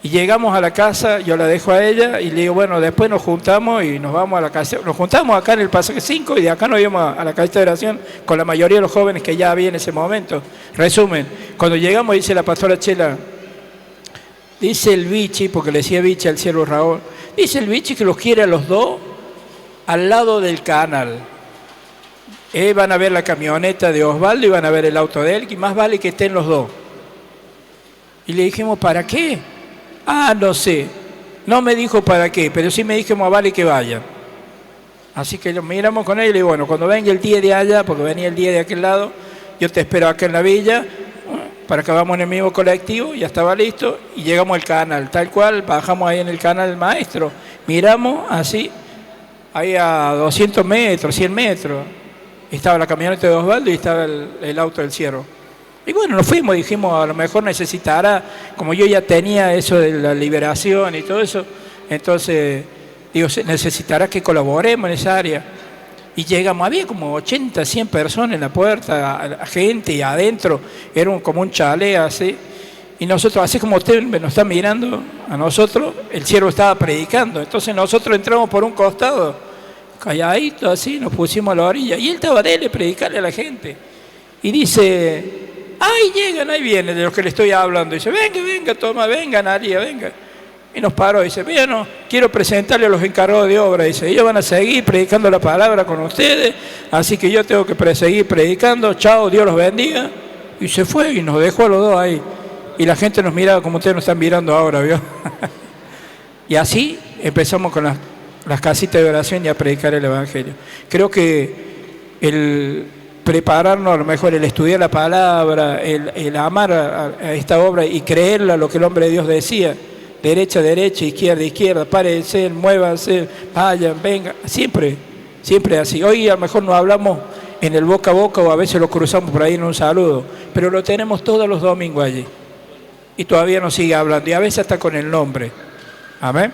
C: y llegamos a la casa, yo la dejo a ella y le digo, bueno, después nos juntamos y nos vamos a la casa. Nos juntamos acá en el pasaje 5 y de acá nos íbamos a la casita de oración con la mayoría de los jóvenes que ya había en ese momento. Resumen, cuando llegamos dice la pastora Chela, dice el bichi, porque le decía bichi al siervo Raúl, dice el bichi que los quiere a los dos al lado del canal. Van a ver la camioneta de Osvaldo y van a ver el auto de él, y más vale que estén los dos. Y le dijimos, ¿para qué? No sé. No me dijo para qué, pero sí me dijo, más vale que vayan. Así que lo miramos con él y le digo, bueno, cuando venga el día de allá, porque venía el día de aquel lado, yo te espero acá en la villa, para que vamos en el mismo colectivo, ya estaba listo, y llegamos al canal, tal cual, bajamos ahí en el canal del maestro, miramos así, ahí a 200 metros, 100 metros, estaba la camioneta de Osvaldo y estaba el auto del siervo. Y bueno, nos fuimos, dijimos, a lo mejor necesitará, como yo ya tenía eso de la liberación y todo eso, entonces, digo, necesitará que colaboremos en esa área. Y llegamos, había como 80, 100 personas en la puerta, gente, y adentro, era como un chalet así. Y nosotros, así como usted nos está mirando a nosotros, el siervo estaba predicando. Entonces nosotros entramos por un costado, calladito así, nos pusimos a la orilla. Y él estaba de él predicarle a la gente. Y dice, ¡ay, llegan, ahí viene de los que le estoy hablando! Y dice, venga, toma, venga, María, venga. Y nos paró y dice, bueno, quiero presentarle a los encargados de obra. Dice, ellos van a seguir predicando la palabra con ustedes, así que yo tengo que seguir predicando. Chao, Dios los bendiga. Y se fue y nos dejó a los dos ahí. Y la gente nos miraba como ustedes nos están mirando ahora, ¿vio? Y así empezamos con las casitas de oración y a predicar el Evangelio. Creo que el prepararnos, a lo mejor el estudiar la palabra, el amar a esta obra y creerla, lo que el hombre de Dios decía, derecha, izquierda, izquierda, párense, muévanse, vayan, vengan, siempre Siempre es así. Hoy a lo mejor nos hablamos en el boca a boca o a veces lo cruzamos por ahí en un saludo, pero lo tenemos todos los domingos allí. Y todavía nos sigue hablando, y a veces hasta con el nombre. Amén.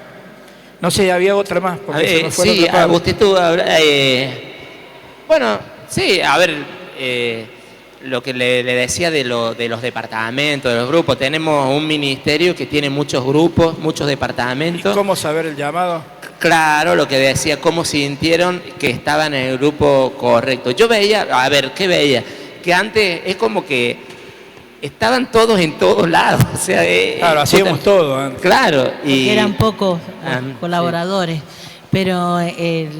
C: No sé, había otra más.
A: Sí, usted tuvo... bueno, sí, a ver, lo que le decía de los departamentos, de los grupos. Tenemos un ministerio que tiene muchos grupos, muchos departamentos.
C: ¿Y cómo saber el llamado?
A: Claro, lo que decía, cómo sintieron que estaban en el grupo correcto. Yo veía, a ver, ¿qué veía? Que antes es como que estaban todos en todos lados. O sea,
C: claro, hacíamos todo antes.
A: Claro.
B: Porque eran pocos colaboradores. Sí. Pero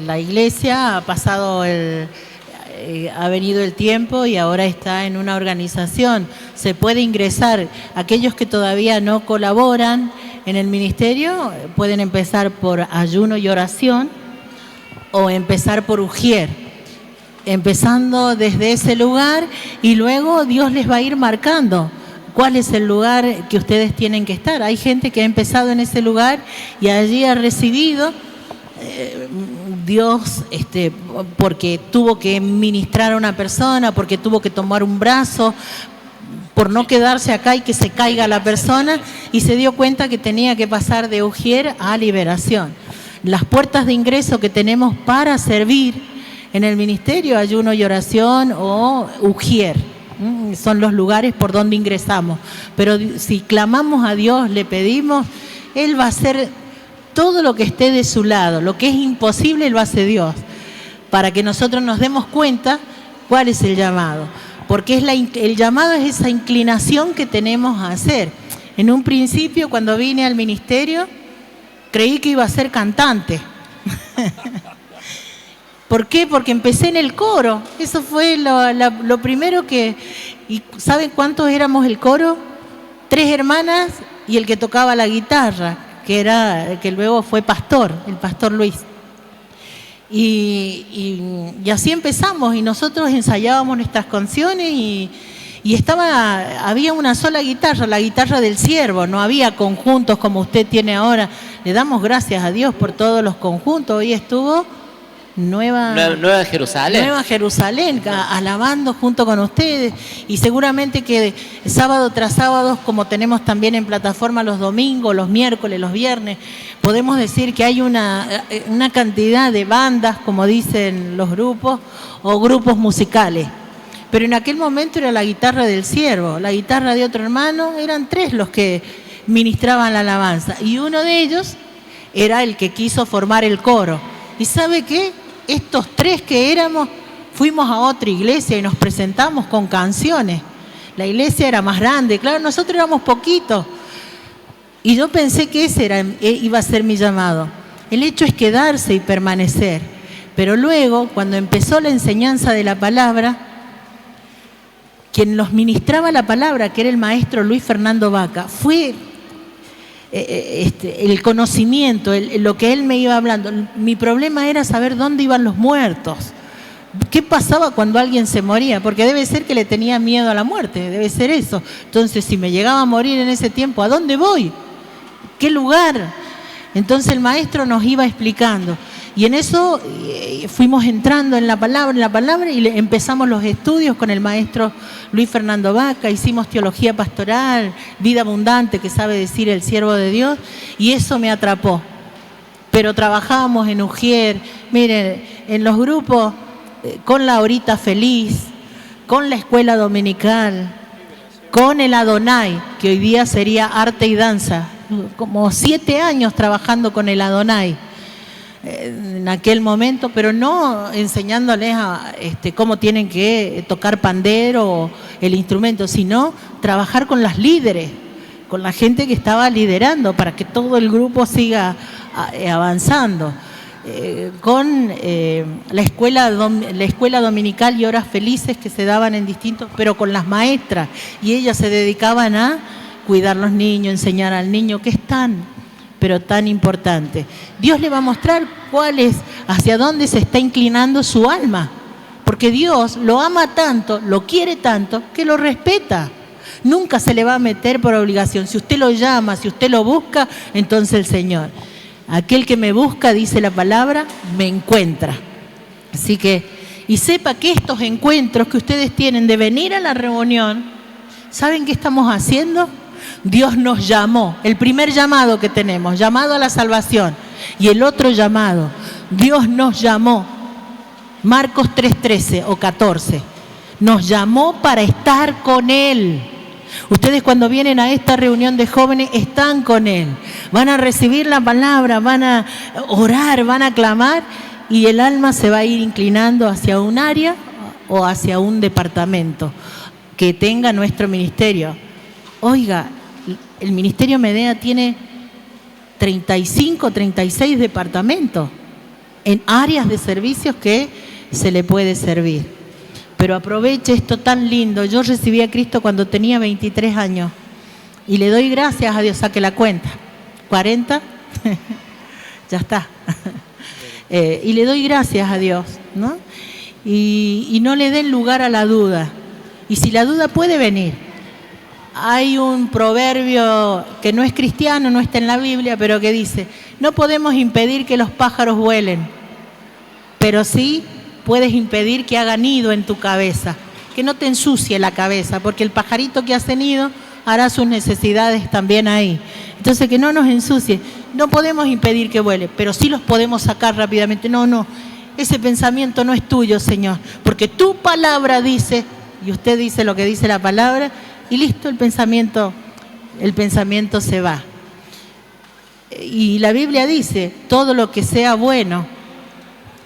B: la iglesia ha pasado ha venido el tiempo y ahora está en una organización. Se puede ingresar. Aquellos que todavía no colaboran en el ministerio pueden empezar por ayuno y oración o empezar por Ujier, empezando desde ese lugar, y luego Dios les va a ir marcando cuál es el lugar que ustedes tienen que estar. Hay gente que ha empezado en ese lugar y allí ha recibido Dios, porque tuvo que ministrar a una persona, porque tuvo que tomar un brazo, por no quedarse acá y que se caiga la persona, y se dio cuenta que tenía que pasar de Ujier a liberación. Las puertas de ingreso que tenemos para servir en el ministerio, ayuno y oración o Ujier, son los lugares por donde ingresamos. Pero si clamamos a Dios, le pedimos, Él va a hacer todo lo que esté de su lado. Lo que es imposible lo hace Dios, para que nosotros nos demos cuenta cuál es el llamado. Porque el llamado es esa inclinación que tenemos a hacer. En un principio, cuando vine al ministerio, creí que iba a ser cantante. ¿Por qué? Porque empecé en el coro. Eso fue lo primero que... ¿Y saben cuántos éramos el coro? 3 hermanas y el que tocaba la guitarra, que luego fue pastor, el pastor Luis. Y así empezamos, y nosotros ensayábamos nuestras canciones y había una sola guitarra, la guitarra del siervo, no había conjuntos como usted tiene ahora. Le damos gracias a Dios por todos los conjuntos. Hoy estuvo Nueva Jerusalén, alabando junto con ustedes, y seguramente que sábado tras sábado, como tenemos también en plataforma los domingos, los miércoles, los viernes, podemos decir que hay una cantidad de bandas, como dicen los grupos, o grupos musicales. Pero en aquel momento era la guitarra del siervo, la guitarra de otro hermano, eran 3 los que ministraban la alabanza, y uno de ellos era el que quiso formar el coro. ¿Y sabe qué? Estos 3 que éramos, fuimos a otra iglesia y nos presentamos con canciones. La iglesia era más grande, claro, nosotros éramos poquitos. Y yo pensé que ese iba a ser mi llamado. El hecho es quedarse y permanecer. Pero luego, cuando empezó la enseñanza de la palabra, quien nos ministraba la palabra, que era el maestro Luis Fernando Vaca, fue... el conocimiento, lo que él me iba hablando. Mi problema era saber dónde iban los muertos, qué pasaba cuando alguien se moría, porque debe ser que le tenía miedo a la muerte, debe ser eso. Entonces, si me llegaba a morir en ese tiempo, ¿a dónde voy? ¿Qué lugar? Entonces el maestro nos iba explicando, y en eso fuimos entrando en la palabra, y empezamos los estudios con el maestro Luis Fernando Vaca. Hicimos teología pastoral, vida abundante, que sabe decir el siervo de Dios, y eso me atrapó. Pero trabajábamos en Ujier, miren, en los grupos, con la horita feliz, con la escuela dominical, con el Adonai, que hoy día sería arte y danza, como 7 años trabajando con el Adonai en aquel momento, pero no enseñándoles cómo tienen que tocar pandero o el instrumento, sino trabajar con las líderes, con la gente que estaba liderando, para que todo el grupo siga avanzando. Con la escuela dominical y horas felices que se daban en distintos, pero con las maestras, y ellas se dedicaban a cuidar a los niños, enseñar al niño, que es pero tan importante. Dios le va a mostrar hacia dónde se está inclinando su alma, porque Dios lo ama tanto, lo quiere tanto, que lo respeta. Nunca se le va a meter por obligación. Si usted lo llama, si usted lo busca, entonces el Señor. Aquel que me busca, dice la palabra, me encuentra. Así que, y sepa que estos encuentros que ustedes tienen de venir a la reunión, ¿saben qué estamos haciendo? Dios nos llamó, el primer llamado que tenemos, llamado a la salvación, y el otro llamado, Dios nos llamó, Marcos 3:13 o 14, nos llamó para estar con Él. Ustedes cuando vienen a esta reunión de jóvenes están con Él, van a recibir la palabra, van a orar, van a clamar, y el alma se va a ir inclinando hacia un área o hacia un departamento que tenga nuestro ministerio. Oiga, el Ministerio Medea tiene 35, 36 departamentos en áreas de servicios que se le puede servir. Pero aproveche esto tan lindo. Yo recibí a Cristo cuando tenía 23 años y le doy gracias a Dios. Saque la cuenta. 40, ya está. Y le doy gracias a Dios, ¿no? Y no le den lugar a la duda. Y si la duda puede venir. Hay un proverbio que no es cristiano, no está en la Biblia, pero que dice, no podemos impedir que los pájaros vuelen, pero sí puedes impedir que hagan nido en tu cabeza, que no te ensucie la cabeza, porque el pajarito que hace nido hará sus necesidades también ahí. Entonces, que no nos ensucie. No podemos impedir que vuele, pero sí los podemos sacar rápidamente. No, ese pensamiento no es tuyo, Señor, porque tu palabra dice, y usted dice lo que dice la palabra, y listo, el pensamiento se va. Y la Biblia dice, todo lo que sea bueno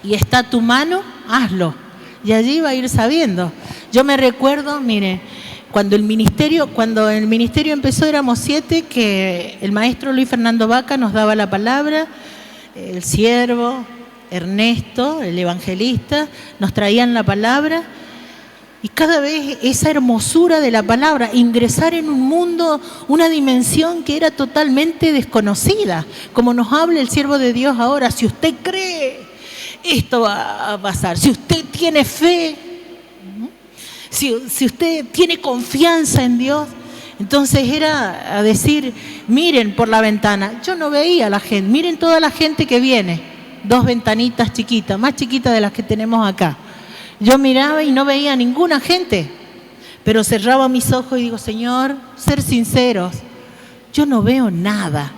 B: y está a tu mano, hazlo. Y allí va a ir sabiendo. Yo me recuerdo, mire, cuando el ministerio empezó éramos 7, que el maestro Luis Fernando Vaca nos daba la palabra, el siervo, Ernesto, el evangelista, nos traían la palabra. Y cada vez esa hermosura de la palabra, ingresar en un mundo, una dimensión que era totalmente desconocida. Como nos habla el siervo de Dios ahora, si usted cree, esto va a pasar. Si usted tiene fe, si usted tiene confianza en Dios, entonces era a decir, miren por la ventana. Yo no veía a la gente, miren toda la gente que viene. 2 ventanitas chiquitas, más chiquitas de las que tenemos acá. Yo miraba y no veía a ninguna gente, pero cerraba mis ojos y digo, Señor, ser sinceros, yo no veo nada,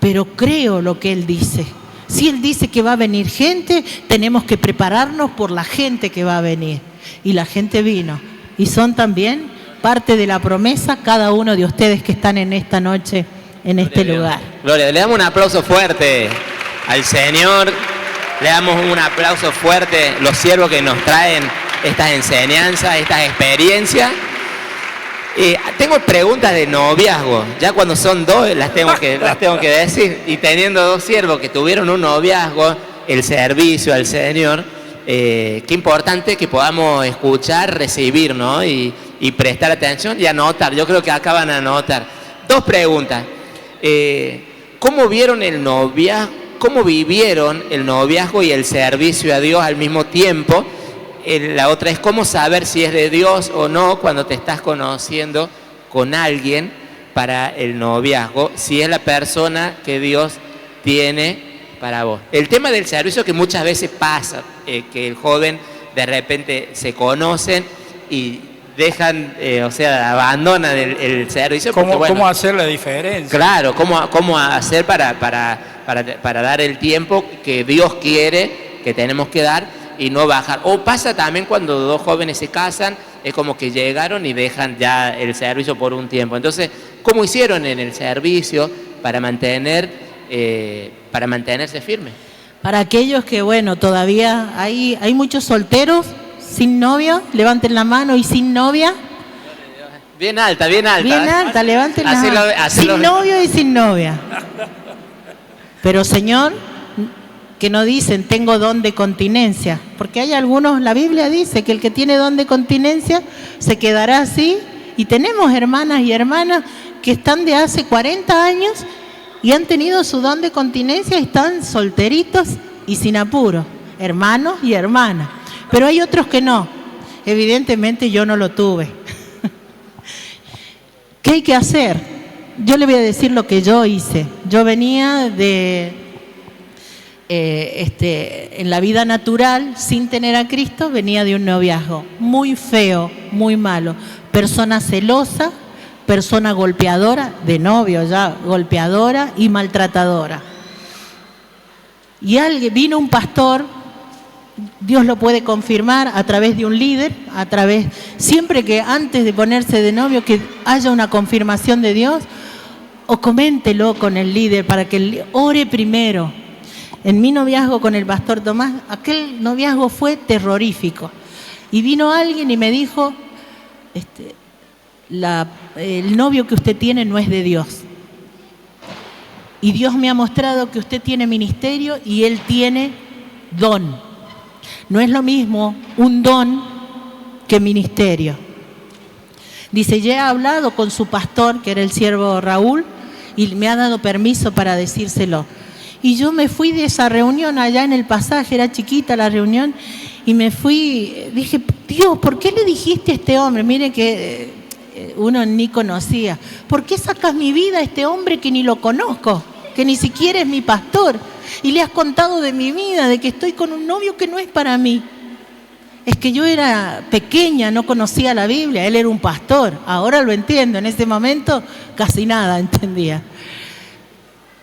B: pero creo lo que Él dice. Si Él dice que va a venir gente, tenemos que prepararnos por la gente que va a venir. Y la gente vino, y son también parte de la promesa cada uno de ustedes que están en esta noche, en este lugar.
A: Gloria, le damos un aplauso fuerte al Señor. Le damos un aplauso fuerte, los siervos que nos traen estas enseñanzas, estas experiencias. Tengo preguntas de noviazgo. Ya cuando son 2 las tengo que decir. Y teniendo 2 siervos que tuvieron un noviazgo, el servicio al Señor, qué importante que podamos escuchar, recibir, ¿no? Y prestar atención y anotar. Yo creo que acá van a anotar. 2 preguntas. ¿Cómo vieron el noviazgo? ¿Cómo vivieron el noviazgo y el servicio a Dios al mismo tiempo? La otra es cómo saber si es de Dios o no cuando te estás conociendo con alguien para el noviazgo, si es la persona que Dios tiene para vos. El tema del servicio que muchas veces pasa, que el joven de repente se conocen y dejan, abandonan el servicio.
C: ¿Cómo,
A: porque, bueno,
C: ¿Cómo hacer la diferencia?
A: Claro, cómo hacer para dar el tiempo que Dios quiere que tenemos que dar y no bajar. O pasa también cuando 2 jóvenes se casan, es como que llegaron y dejan ya el servicio por un tiempo. Entonces, ¿cómo hicieron en el servicio para mantenerse firmes?
B: Para aquellos que, bueno, todavía hay muchos solteros sin novio, levanten la mano, y sin novia.
A: Bien alta, bien alta.
B: Bien alta, levanten la mano. Sin novio y sin novia. Pero Señor, que no dicen tengo don de continencia, porque hay algunos, la Biblia dice que el que tiene don de continencia se quedará así, y tenemos hermanas y hermanas que están de hace 40 años y han tenido su don de continencia y están solteritos y sin apuro, hermanos y hermanas. Pero hay otros que no, evidentemente yo no lo tuve. ¿Qué hay que hacer? Yo le voy a decir lo que yo hice. Yo venía de en la vida natural, sin tener a Cristo, venía de un noviazgo muy feo, muy malo. Persona celosa, persona golpeadora, de novio ya, golpeadora y maltratadora. Y vino un pastor, Dios lo puede confirmar a través de un líder, siempre que antes de ponerse de novio que haya una confirmación de Dios, o coméntelo con el líder para que él ore primero. En mi noviazgo con el pastor Tomás, aquel noviazgo fue terrorífico. Y vino alguien y me dijo, el novio que usted tiene no es de Dios. Y Dios me ha mostrado que usted tiene ministerio y él tiene don. No es lo mismo un don que ministerio. Dice, ya he hablado con su pastor, que era el siervo Raúl, y me ha dado permiso para decírselo. Y yo me fui de esa reunión allá en el pasaje, era chiquita la reunión, y me fui, dije, Dios, ¿por qué le dijiste a este hombre? Mire que uno ni conocía. ¿Por qué sacas mi vida a este hombre que ni lo conozco? Que ni siquiera es mi pastor. Y le has contado de mi vida, de que estoy con un novio que no es para mí. Es que yo era pequeña, no conocía la Biblia, él era un pastor. Ahora lo entiendo, en ese momento casi nada entendía.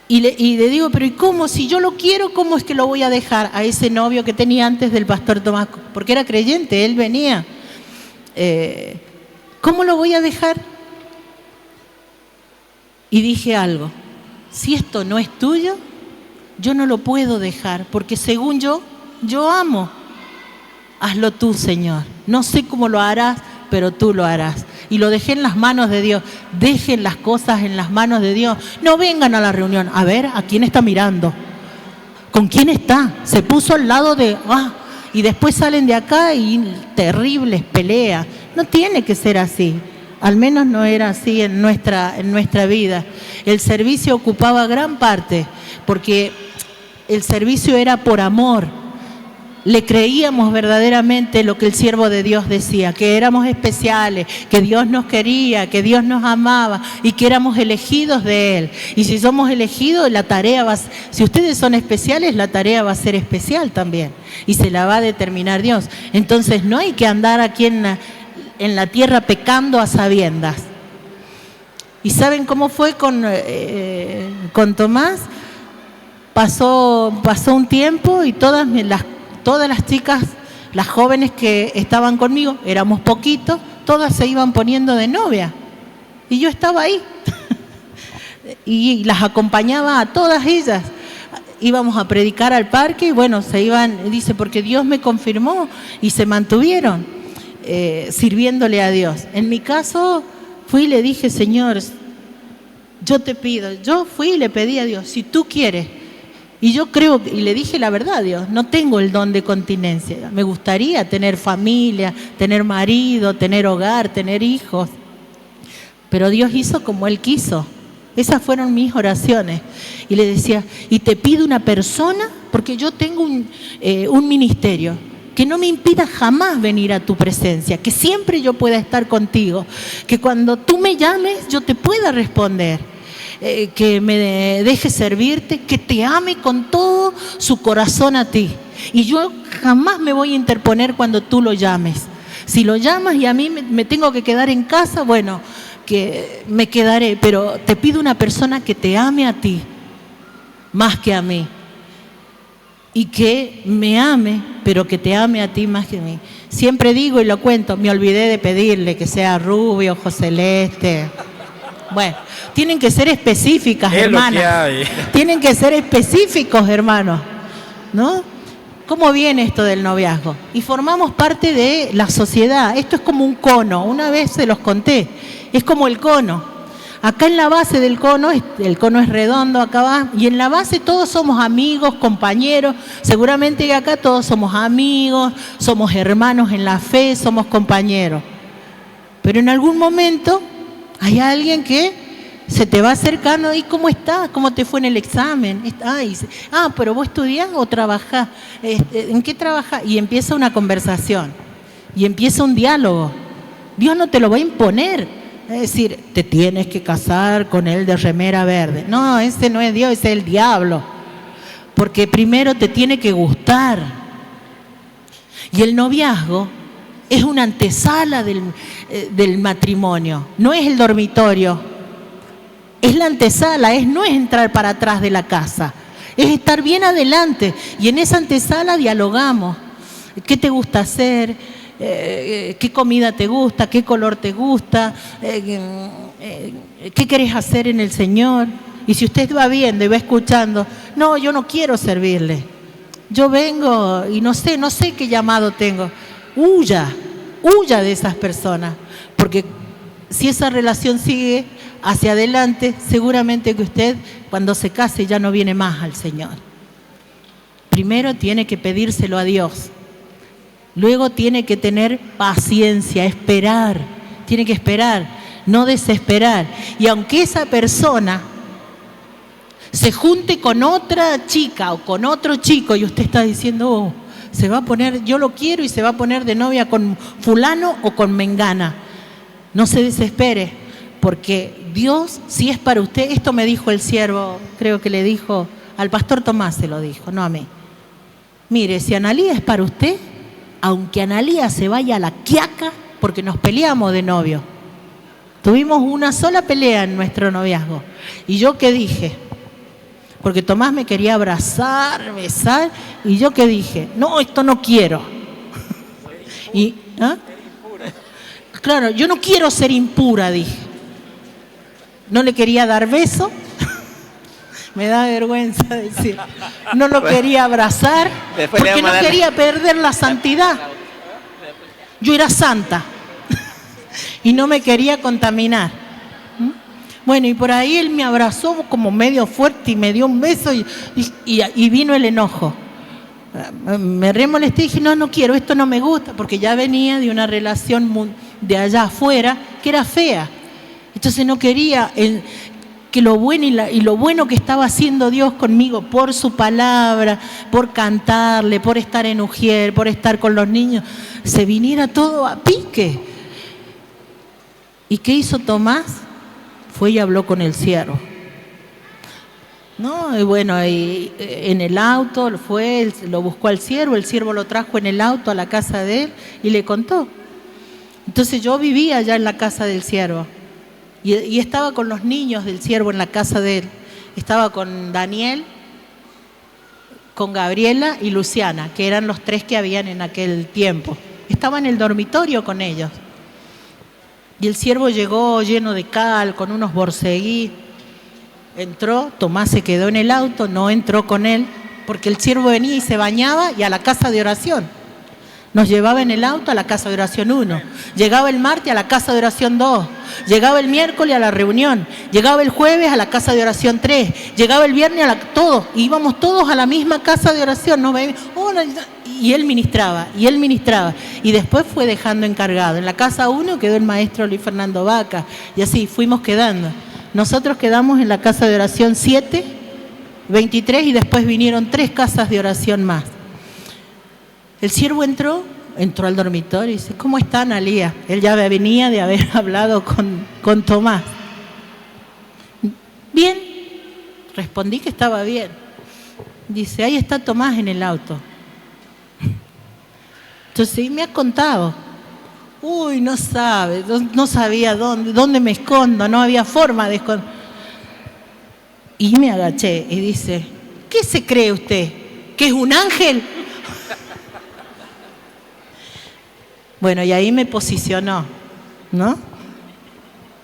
B: Y le digo, pero ¿y cómo? Si yo lo quiero, ¿cómo es que lo voy a dejar a ese novio que tenía antes del pastor Tomás? Porque era creyente, él venía. ¿Cómo lo voy a dejar? Y dije algo, si esto no es tuyo, yo no lo puedo dejar, porque según yo amo. Hazlo tú, Señor. No sé cómo lo harás, pero tú lo harás. Y lo dejé en las manos de Dios. Dejen las cosas en las manos de Dios. No vengan a la reunión. A ver, ¿a quién está mirando? ¿Con quién está? Se puso al lado de... y después salen de acá y terribles peleas. No tiene que ser así. Al menos no era así en nuestra vida. El servicio ocupaba gran parte, porque el servicio era por amor. Le creíamos verdaderamente lo que el siervo de Dios decía, que éramos especiales, que Dios nos quería, que Dios nos amaba y que éramos elegidos de Él. Y si somos elegidos, la tarea si ustedes son especiales, la tarea va a ser especial también y se la va a determinar Dios. Entonces no hay que andar aquí en la tierra pecando a sabiendas. ¿Y saben cómo fue con Tomás? Pasó un tiempo y todas las chicas, las jóvenes que estaban conmigo, éramos poquitos, todas se iban poniendo de novia. Y yo estaba ahí. Y las acompañaba a todas ellas. Íbamos a predicar al parque y bueno, se iban, dice, porque Dios me confirmó y se mantuvieron sirviéndole a Dios. En mi caso, fui y le dije, Señor, yo fui y le pedí a Dios, si tú quieres. Y yo creo, y le dije la verdad a Dios, no tengo el don de continencia. Me gustaría tener familia, tener marido, tener hogar, tener hijos. Pero Dios hizo como Él quiso. Esas fueron mis oraciones. Y le decía, y te pido una persona, porque yo tengo un ministerio, que no me impida jamás venir a tu presencia, que siempre yo pueda estar contigo, que cuando tú me llames yo te pueda responder. Que me deje servirte, que te ame con todo su corazón a ti. Y yo jamás me voy a interponer cuando tú lo llames. Si lo llamas y a mí me tengo que quedar en casa, bueno, que me quedaré, pero te pido una persona que te ame a ti, más que a mí. Y que me ame, pero que te ame a ti más que a mí. Siempre digo y lo cuento, me olvidé de pedirle que sea rubio, ojo celeste. Bueno, tienen que ser específicas, hermanas. Tienen que ser específicos, hermanos, ¿no? ¿Cómo viene esto del noviazgo? Y formamos parte de la sociedad. Esto es como un cono. Una vez se los conté. Es como el cono. Acá en la base del cono, el cono es redondo, acá va, y en la base todos somos amigos, compañeros. Seguramente acá todos somos amigos, somos hermanos en la fe, somos compañeros. Pero en algún momento hay alguien que se te va acercando, ¿y cómo estás? ¿Cómo te fue en el examen? Pero vos estudiás o trabajás. ¿En qué trabajás? Y empieza una conversación, y empieza un diálogo. Dios no te lo va a imponer. Es decir, te tienes que casar con él de remera verde. No, ese no es Dios, ese es el diablo. porque primero te tiene que gustar. Y el noviazgo es una antesala del matrimonio, no es el dormitorio, es la antesala, no es entrar para atrás de la casa, es estar bien adelante y en esa antesala dialogamos. ¿Qué te gusta hacer? ¿Qué comida te gusta? ¿Qué color te gusta? ¿Qué querés hacer en el Señor? Y si usted va viendo y va escuchando, no, yo no quiero servirle, yo vengo y no sé qué llamado tengo, huya de esas personas, porque si esa relación sigue hacia adelante, seguramente que usted cuando se case ya no viene más al Señor. Primero tiene que pedírselo a Dios, luego tiene que tener paciencia, esperar, tiene que esperar, no desesperar. Y aunque esa persona se junte con otra chica o con otro chico y usted está diciendo, oh, se va a poner, yo lo quiero y se va a poner de novia con fulano o con mengana, no se desespere, porque Dios, si es para usted, esto me dijo el siervo, creo que le dijo, al pastor Tomás se lo dijo, no a mí. Mire, si Analía es para usted, aunque Analía se vaya a la quiaca, porque nos peleamos de novio, tuvimos una sola pelea en nuestro noviazgo, y yo qué dije, porque Tomás me quería abrazar, besar, y yo qué dije, no, esto no quiero. Y, ¿ah? Claro, yo no quiero ser impura, dije. No le quería dar beso, me da vergüenza decir, no lo quería abrazar, porque no quería perder la santidad. Yo era santa y no me quería contaminar. Bueno, y por ahí él me abrazó como medio fuerte y me dio un beso y vino el enojo. Me remolesté y dije, no quiero, esto no me gusta, porque ya venía de una relación de allá afuera que era fea. Entonces no quería que lo bueno y lo bueno que estaba haciendo Dios conmigo por su palabra, por cantarle, por estar en Ujier, por estar con los niños, se viniera todo a pique. ¿Y qué hizo Tomás? Fue y habló con el siervo. ¿No? Y bueno, en el auto fue, lo buscó al siervo, el siervo lo trajo en el auto a la casa de él y le contó. Entonces yo vivía allá en la casa del siervo y estaba con los niños del siervo en la casa de él. Estaba con Daniel, con Gabriela y Luciana, que eran los 3 que habían en aquel tiempo. Estaba en el dormitorio con ellos. Y el siervo llegó lleno de cal, con unos borceguí. Entró, Tomás se quedó en el auto, no entró con él, porque el siervo venía y se bañaba y a la casa de oración. Nos llevaba en el auto a la casa de oración 1, llegaba el martes a la casa de oración 2, llegaba el miércoles a la reunión, llegaba el jueves a la casa de oración 3, llegaba el viernes todos, íbamos todos a la misma casa de oración, ¿no? Y él ministraba, y después fue dejando encargado. En la casa 1 quedó el maestro Luis Fernando Vaca, y así fuimos quedando. Nosotros quedamos en la casa de oración 7, 23, y después vinieron 3 casas de oración más. El siervo entró al dormitorio y dice, ¿cómo está Analía? Él ya venía de haber hablado con Tomás. Bien, respondí que estaba bien. Dice, ahí está Tomás en el auto. Entonces me ha contado. Uy, no sabe, no sabía dónde me escondo, no había forma de esconder. Y me agaché y dice, ¿qué se cree usted? ¿Que es un ángel? Bueno, y ahí me posicionó, ¿no?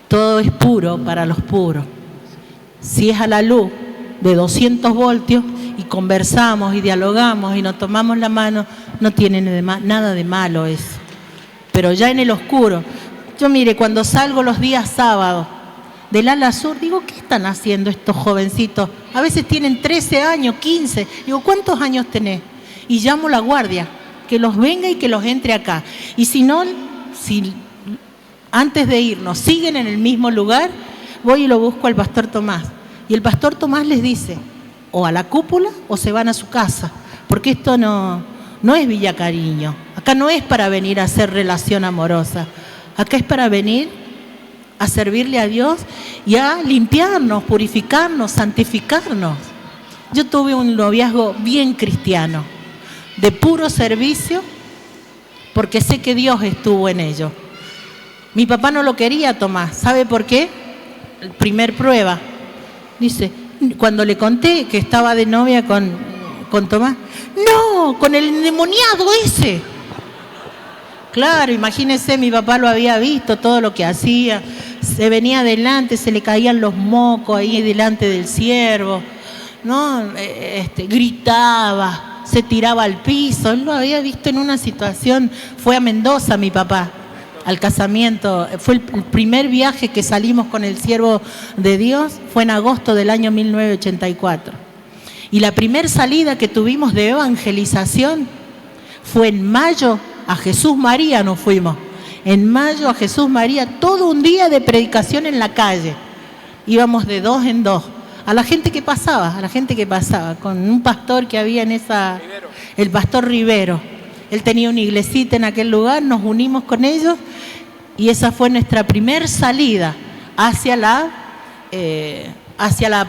B: Todo es puro para los puros. Si es a la luz de 200 voltios y conversamos y dialogamos y nos tomamos la mano, no tiene nada de malo eso. Pero ya en el oscuro, yo mire, cuando salgo los días sábados del ala sur, digo, ¿qué están haciendo estos jovencitos? A veces tienen 13 años, 15. Digo, ¿cuántos años tenés? Y llamo a la guardia, que los venga y que los entre acá. Y si no, si antes de irnos siguen en el mismo lugar, voy y lo busco al pastor Tomás. Y el pastor Tomás les dice, o a la cúpula o se van a su casa, porque esto no es Villa Cariño. Acá no es para venir a hacer relación amorosa. Acá es para venir a servirle a Dios y a limpiarnos, purificarnos, santificarnos. Yo tuve un noviazgo bien cristiano, de puro servicio, porque sé que Dios estuvo en ello. Mi papá no lo quería Tomás. ¿Sabe por qué? Primer prueba. Dice, cuando le conté que estaba de novia con Tomás, no, con el endemoniado ese. Claro, imagínense, mi papá lo había visto, todo lo que hacía. Se venía adelante, se le caían los mocos ahí delante del siervo, ¿no? Gritaba, se tiraba al piso. Él lo había visto en una situación. Fue a Mendoza mi papá, al casamiento. Fue el primer viaje que salimos con el siervo de Dios, fue en agosto del año 1984. Y la primer salida que tuvimos de evangelización fue en mayo. A Jesús María nos fuimos. En mayo a Jesús María, todo un día de predicación en la calle. Íbamos de dos en dos. A la gente que pasaba, con un pastor que había en esa... El pastor Rivero. Él tenía una iglesita en aquel lugar, nos unimos con ellos y esa fue nuestra primer salida hacia la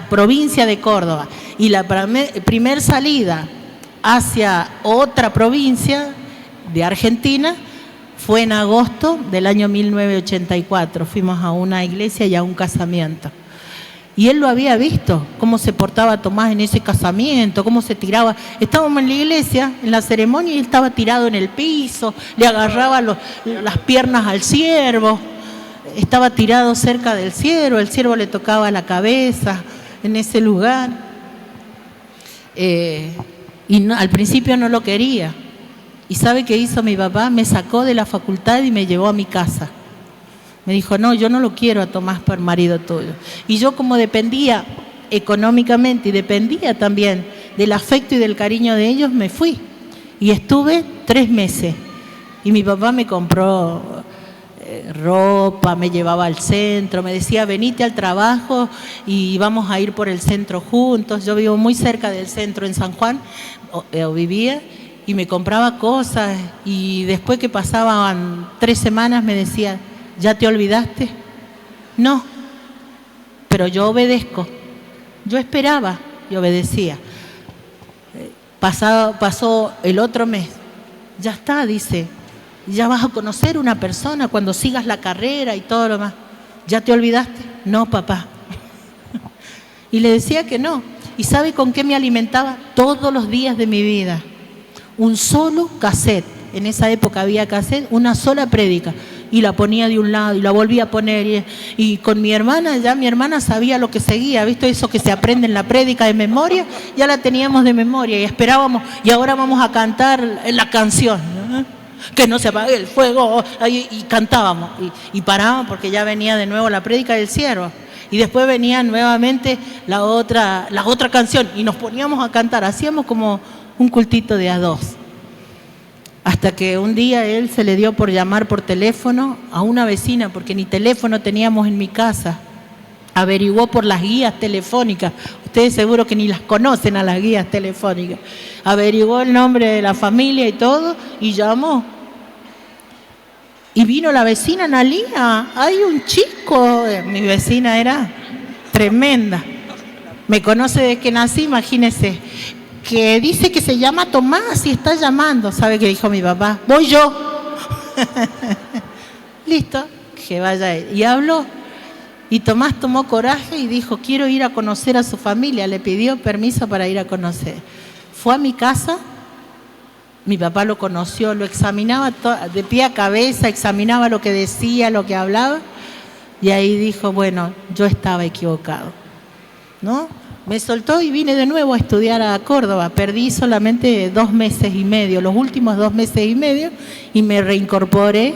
B: provincia de Córdoba. Y la primer salida hacia otra provincia de Argentina fue en agosto del año 1984. Fuimos a una iglesia y a un casamiento. Y él lo había visto, cómo se portaba Tomás en ese casamiento, cómo se tiraba. Estábamos en la iglesia, en la ceremonia, y él estaba tirado en el piso, le agarraba las piernas al siervo, estaba tirado cerca del siervo, el siervo le tocaba la cabeza en ese lugar. Y no, al principio no lo quería. ¿Y sabe qué hizo mi papá? Me sacó de la facultad y me llevó a mi casa. Me dijo, no, yo no lo quiero a Tomás por marido tuyo. Y yo, como dependía económicamente y dependía también del afecto y del cariño de ellos, me fui. Y estuve 3 meses. Y mi papá me compró ropa, me llevaba al centro, me decía, venite al trabajo y vamos a ir por el centro juntos. Yo vivo muy cerca del centro en San Juan, vivía, y me compraba cosas. Y después que pasaban 3 semanas me decía, ¿ya te olvidaste? No, pero yo obedezco. Yo esperaba y obedecía. Pasó el otro mes. Ya está, dice, ya vas a conocer una persona cuando sigas la carrera y todo lo más. ¿Ya te olvidaste? No, papá. Y le decía que no. ¿Y sabe con qué me alimentaba? Todos los días de mi vida. Un solo cassette. En esa época había cassette, una sola prédica. Y la ponía de un lado y la volvía a poner. Y con mi hermana, ya mi hermana sabía lo que seguía. ¿Visto eso que se aprende en la prédica de memoria? Ya la teníamos de memoria y esperábamos. Y ahora vamos a cantar la canción, ¿no? Que no se apague el fuego. Y cantábamos. Y parábamos porque ya venía de nuevo la prédica del siervo. Y después venía nuevamente la otra canción. Y nos poníamos a cantar. Hacíamos como un cultito de a 2. Hasta que un día él se le dio por llamar por teléfono a una vecina, porque ni teléfono teníamos en mi casa. Averiguó por las guías telefónicas. Ustedes seguro que ni las conocen a las guías telefónicas. Averiguó el nombre de la familia y todo, y llamó. Y vino la vecina, Analía, hay un chico. Mi vecina era tremenda. Me conoce desde que nací, imagínense. Que dice que se llama Tomás y está llamando. ¿Sabe qué dijo mi papá? Voy yo. Listo, que vaya él. Y habló. Y Tomás tomó coraje y dijo, quiero ir a conocer a su familia. Le pidió permiso para ir a conocer. Fue a mi casa. Mi papá lo conoció, lo examinaba de pie a cabeza, examinaba lo que decía, lo que hablaba. Y ahí dijo, bueno, yo estaba equivocado, ¿no? Me soltó y vine de nuevo a estudiar a Córdoba. Perdí solamente 2 meses y medio, los últimos 2 meses y medio, y me reincorporé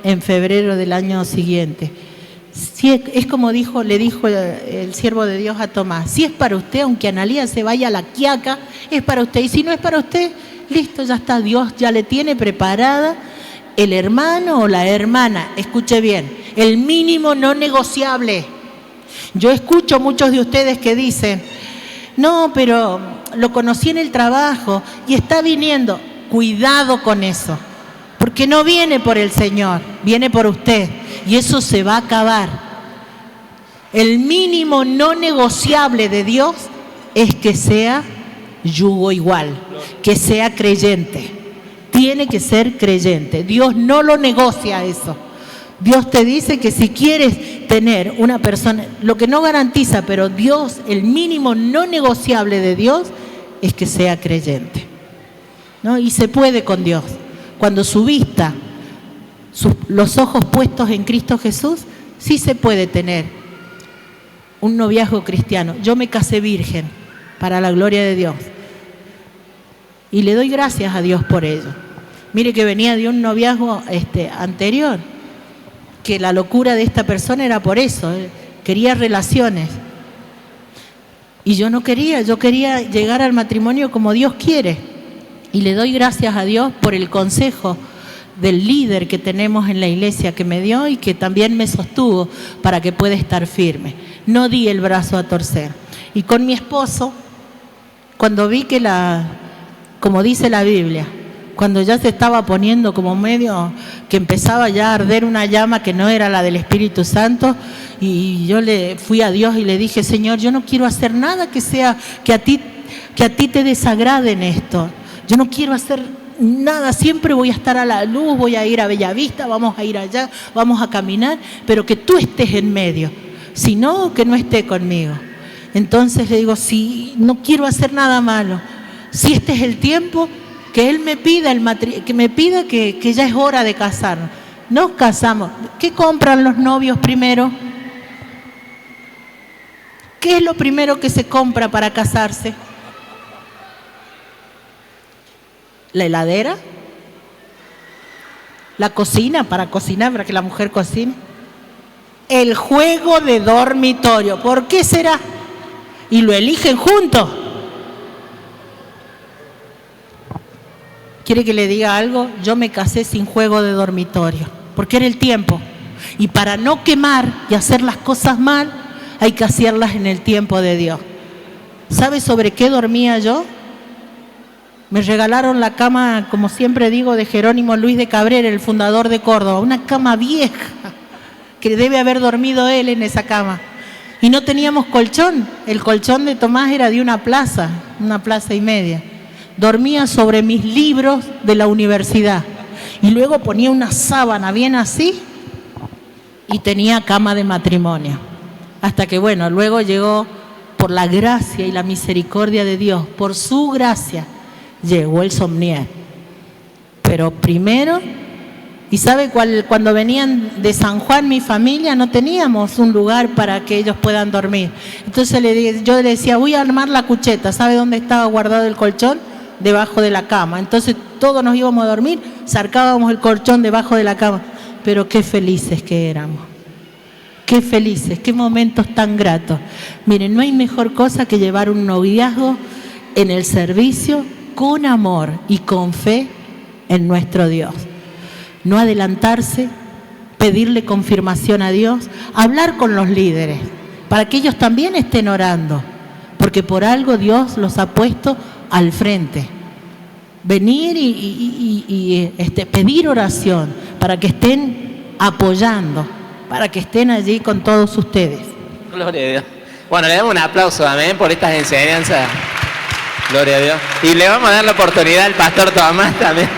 B: en febrero del año siguiente. Si es como le dijo el siervo de Dios a Tomás, si es para usted, aunque Analía se vaya a la quiaca, es para usted. Y si no es para usted, listo, ya está. Dios ya le tiene preparada el hermano o la hermana. Escuche bien, el mínimo no negociable. Yo escucho muchos de ustedes que dicen, no, pero lo conocí en el trabajo y está viniendo. Cuidado con eso, porque no viene por el Señor, viene por usted y eso se va a acabar. El mínimo no negociable de Dios es que sea yugo igual, que sea creyente. Tiene que ser creyente. Dios no lo negocia eso. Dios te dice que si quieres tener una persona, lo que no garantiza, pero Dios, el mínimo no negociable de Dios es que sea creyente, ¿no? Y se puede con Dios. Cuando su vista, los ojos puestos en Cristo Jesús, sí se puede tener un noviazgo cristiano. Yo me casé virgen, para la gloria de Dios. Y le doy gracias a Dios por ello. Mire que venía de un noviazgo anterior, que la locura de esta persona era por eso, quería relaciones. Y yo no quería, yo quería llegar al matrimonio como Dios quiere. Y le doy gracias a Dios por el consejo del líder que tenemos en la iglesia que me dio y que también me sostuvo para que pueda estar firme. No di el brazo a torcer. Y con mi esposo, cuando vi que como dice la Biblia, cuando ya se estaba poniendo como medio, que empezaba ya a arder una llama que no era la del Espíritu Santo, y yo le fui a Dios y le dije: Señor, yo no quiero hacer nada que a ti te desagrade en esto. Yo no quiero hacer nada, siempre voy a estar a la luz, voy a ir a Bellavista, vamos a ir allá, vamos a caminar, pero que tú estés en medio, si no, que no esté conmigo. Entonces le digo: si no quiero hacer nada malo, si este es el tiempo, que Él me pida que ya es hora de casarnos. Nos casamos. ¿Qué compran los novios primero? ¿Qué es lo primero que se compra para casarse? ¿La heladera? ¿La cocina? Para cocinar, para que la mujer cocine. El juego de dormitorio. ¿Por qué será? Y lo eligen juntos. ¿Quiere que le diga algo? Yo me casé sin juego de dormitorio, porque era el tiempo. Y para no quemar y hacer las cosas mal, hay que hacerlas en el tiempo de Dios. ¿Sabe sobre qué dormía yo? Me regalaron la cama, como siempre digo, de Jerónimo Luis de Cabrera, el fundador de Córdoba. Una cama vieja, que debe haber dormido él en esa cama. Y no teníamos colchón. El colchón de Tomás era de una plaza y media. Dormía sobre mis libros de la universidad. Y luego ponía una sábana bien así y tenía cama de matrimonio. Hasta que, bueno, luego llegó, por la gracia y la misericordia de Dios, por su gracia, llegó el somnier. Pero primero, ¿y sabe cuál? Cuando venían de San Juan mi familia, no teníamos un lugar para que ellos puedan dormir. Entonces yo le decía: voy a armar la cucheta. ¿Sabe dónde estaba guardado el colchón? Debajo de la cama. Entonces todos nos íbamos a dormir, sacábamos el colchón debajo de la cama. Pero qué felices que éramos. Qué felices, qué momentos tan gratos. Miren, no hay mejor cosa que llevar un noviazgo en el servicio con amor y con fe en nuestro Dios. No adelantarse, pedirle confirmación a Dios, hablar con los líderes, para que ellos también estén orando, porque por algo Dios los ha puesto al frente. Venir y pedir oración, para que estén apoyando, para que estén allí con todos ustedes.
A: Gloria a Dios. Bueno, le damos un aplauso, amén, por estas enseñanzas. Gloria a Dios. Y le vamos a dar la oportunidad al pastor Tomás también.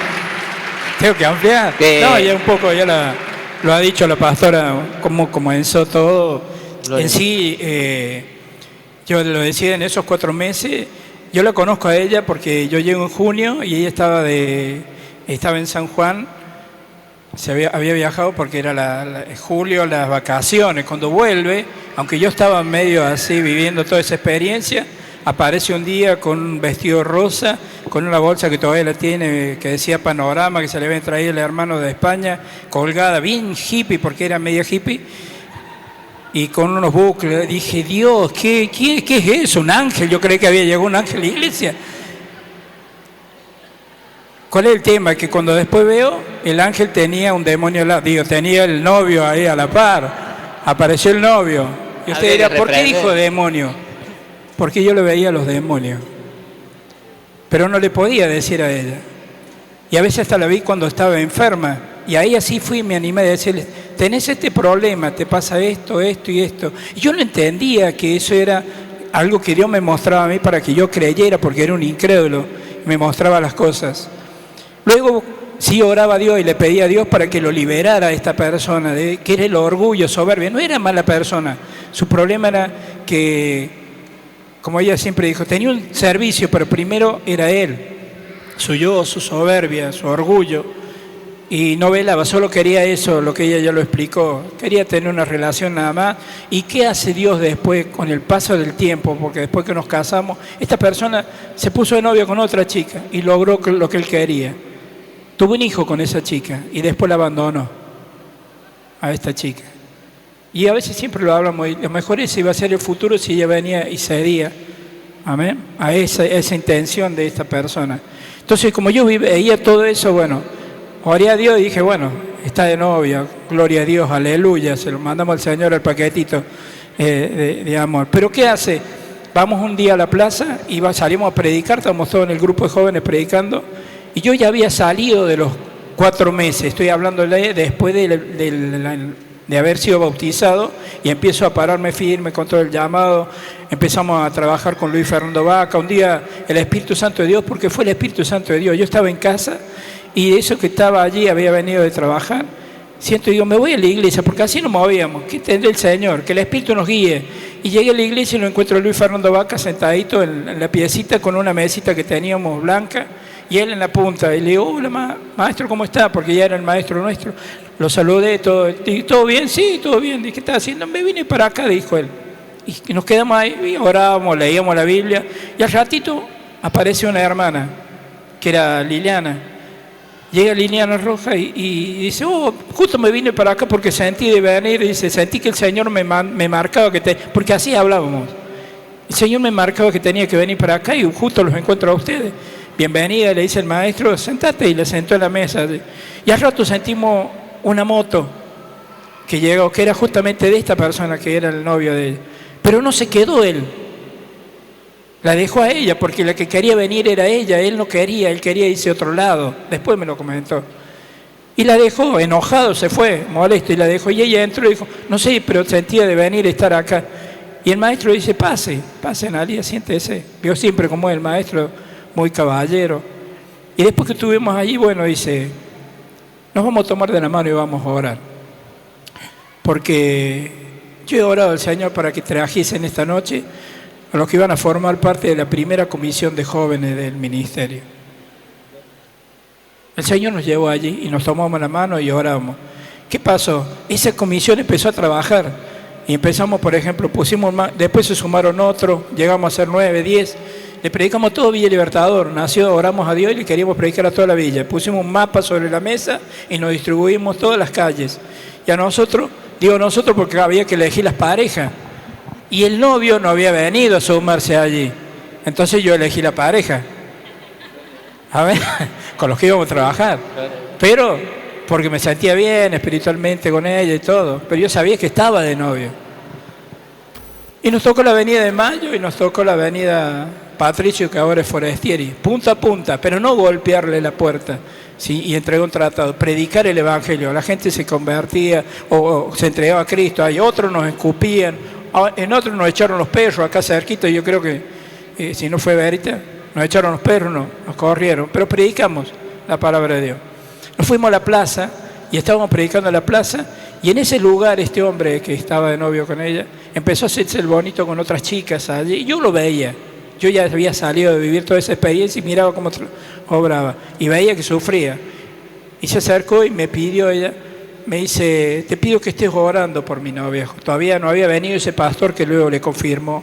C: Tengo que ampliar. No, ya un poco, ya lo ha dicho la pastora, cómo comenzó todo. En sí, yo lo decía, en esos 4 meses, yo la conozco a ella porque yo llego en junio y ella estaba en San Juan. Había viajado porque era julio, las vacaciones. Cuando vuelve, aunque yo estaba medio así viviendo toda esa experiencia, aparece un día con un vestido rosa, con una bolsa que todavía la tiene, que decía Panorama, que se le había traído el hermano de España, colgada, bien hippie, porque era media hippie, y con unos bucles. Dije: Dios, ¿qué es eso? ¿Un ángel? Yo creí que había llegado un ángel a la iglesia. ¿Cuál es el tema? Que cuando después veo, el ángel tenía un demonio al lado, tenía el novio ahí a la par, apareció el novio. Y usted dirá: ¿por qué dijo demonio? Porque yo le veía a los demonios, pero no le podía decir a ella. Y a veces hasta la vi cuando estaba enferma, y ahí así fui y me animé a decirle: tenés este problema, te pasa esto, esto y esto. Y yo no entendía que eso era algo que Dios me mostraba a mí para que yo creyera, porque era un incrédulo, me mostraba las cosas. Luego sí oraba a Dios y le pedía a Dios para que lo liberara a esta persona, de que era el orgullo, soberbia. No era mala persona, su problema era que, como ella siempre dijo, tenía un servicio, pero primero era él, su yo, su soberbia, su orgullo, y no velaba, solo quería eso, lo que ella ya lo explicó, quería tener una relación nada más. ¿Y qué hace Dios después con el paso del tiempo? Porque después que nos casamos, esta persona se puso de novio con otra chica y logró lo que él quería. Tuvo un hijo con esa chica y después la abandonó a esta chica. Y a veces siempre lo hablamos, y lo mejor ese iba a ser el futuro si ella venía y cedía, amén, a esa intención de esta persona. Entonces, como yo veía todo eso, bueno, oré a Dios y dije, bueno, está de novia, gloria a Dios, aleluya, se lo mandamos al Señor el paquetito de amor. Pero ¿qué hace? Vamos un día a la plaza y salimos a predicar, estamos todos en el grupo de jóvenes predicando, y yo ya había salido de los 4 meses, estoy hablando después de haber sido bautizado, y empiezo a pararme firme con todo el llamado. Empezamos a trabajar con Luis Fernando Vaca, un día el Espíritu Santo de Dios, porque fue el Espíritu Santo de Dios, yo estaba en casa, y eso que estaba allí, había venido de trabajar, siento y digo, me voy a la iglesia, porque así nos movíamos, que tendrá el Señor, que el Espíritu nos guíe. Y llegué a la iglesia y lo encuentro a Luis Fernando Vaca sentadito en la piecita con una mesita que teníamos blanca, y él en la punta, y le digo, hola maestro, ¿cómo está? Porque ya era el maestro nuestro. Lo saludé, ¿todo bien? Sí, todo bien. ¿Qué está haciendo? Me vine para acá, dijo él. Y nos quedamos ahí, y orábamos, leíamos la Biblia, y al ratito aparece una hermana, que era Liliana. Llega Liliana Roja y dice, justo me vine para acá porque sentí de venir, y dice, sentí que el Señor me marcaba porque así hablábamos. El Señor me marcaba que tenía que venir para acá y justo los encuentro a ustedes. Bienvenida, le dice el maestro, sentate, y le sentó en la mesa. Y al rato sentimos una moto que llegó, que era justamente de esta persona que era el novio de ella. Pero no se quedó él. La dejó a ella, porque la que quería venir era ella, él no quería, él quería irse a otro lado. Después me lo comentó. Y la dejó, enojado, se fue, molesto, y la dejó. Y ella entró y dijo, no sé, pero sentía de venir a estar acá. Y el maestro dice, pase, Analia, siéntese. Vio siempre como el maestro, muy caballero. Y después que estuvimos allí, bueno, dice, nos vamos a tomar de la mano y vamos a orar. Porque yo he orado al Señor para que trajesen esta noche a los que iban a formar parte de la primera comisión de jóvenes del ministerio. El Señor nos llevó allí y nos tomamos la mano y oramos. ¿Qué pasó? Esa comisión empezó a trabajar y empezamos, por ejemplo, después se sumaron otros, llegamos a ser 9, 10, le predicamos todo Villa Libertador, oramos a Dios y le queríamos predicar a toda la villa. Pusimos un mapa sobre la mesa y nos distribuimos todas las calles. Y a nosotros, digo nosotros porque había que elegir las parejas. Y el novio no había venido a sumarse allí. Entonces yo elegí la pareja. A ver, con los que íbamos a trabajar. Pero porque me sentía bien espiritualmente con ella y todo. Pero yo sabía que estaba de novio. Y nos tocó la avenida de Mayo y nos tocó la avenida Patricio, que ahora es Forestieri. Punta a punta, pero no golpearle la puerta. ¿Sí? Y entregó un tratado, predicar el evangelio. La gente se convertía o se entregaba a Cristo. Hay otros nos escupían. En otros nos echaron los perros acá cerquita, yo creo que si no fue verita, nos echaron los perros, no, nos corrieron, pero predicamos la palabra de Dios. Nos fuimos a la plaza y estábamos predicando en la plaza, y en ese lugar este hombre que estaba de novio con ella empezó a hacerse el bonito con otras chicas allí, y yo lo veía. Yo ya había salido de vivir toda esa experiencia y miraba cómo obraba, y veía que sufría. Y se acercó y me pidió ella, me dice, te pido que estés orando por mi novia. Todavía no había venido ese pastor que luego le confirmó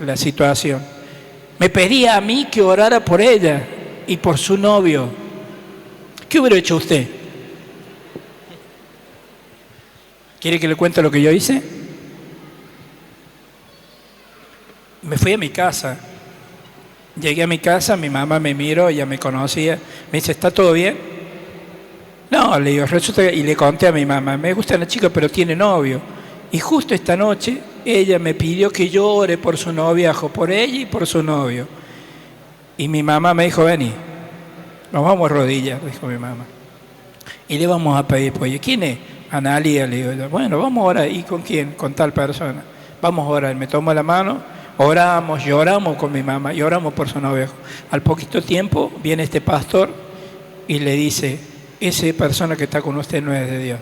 C: la situación. Me pedía a mí que orara por ella y por su novio. ¿Qué hubiera hecho usted? ¿Quiere que le cuente lo que yo hice? Me fui a mi casa. Llegué a mi casa, mi mamá me miró, ella me conocía. Me dice, ¿está todo bien? No, le digo, resulta y le conté a mi mamá, me gusta la chica, pero tiene novio. Y justo esta noche ella me pidió que yo ore por su noviajo, por ella y por su novio. Y mi mamá me dijo, vení, nos vamos a rodillas, dijo mi mamá. Y le vamos a pedir, pues, ¿quién es? Analia, le digo, bueno, vamos ahora. ¿Y con quién? Con tal persona. vamos a orar. Me tomó la mano, oramos, lloramos con mi mamá, lloramos por su novio. Al poquito tiempo viene este pastor y le dice, esa persona que está con usted no es de Dios.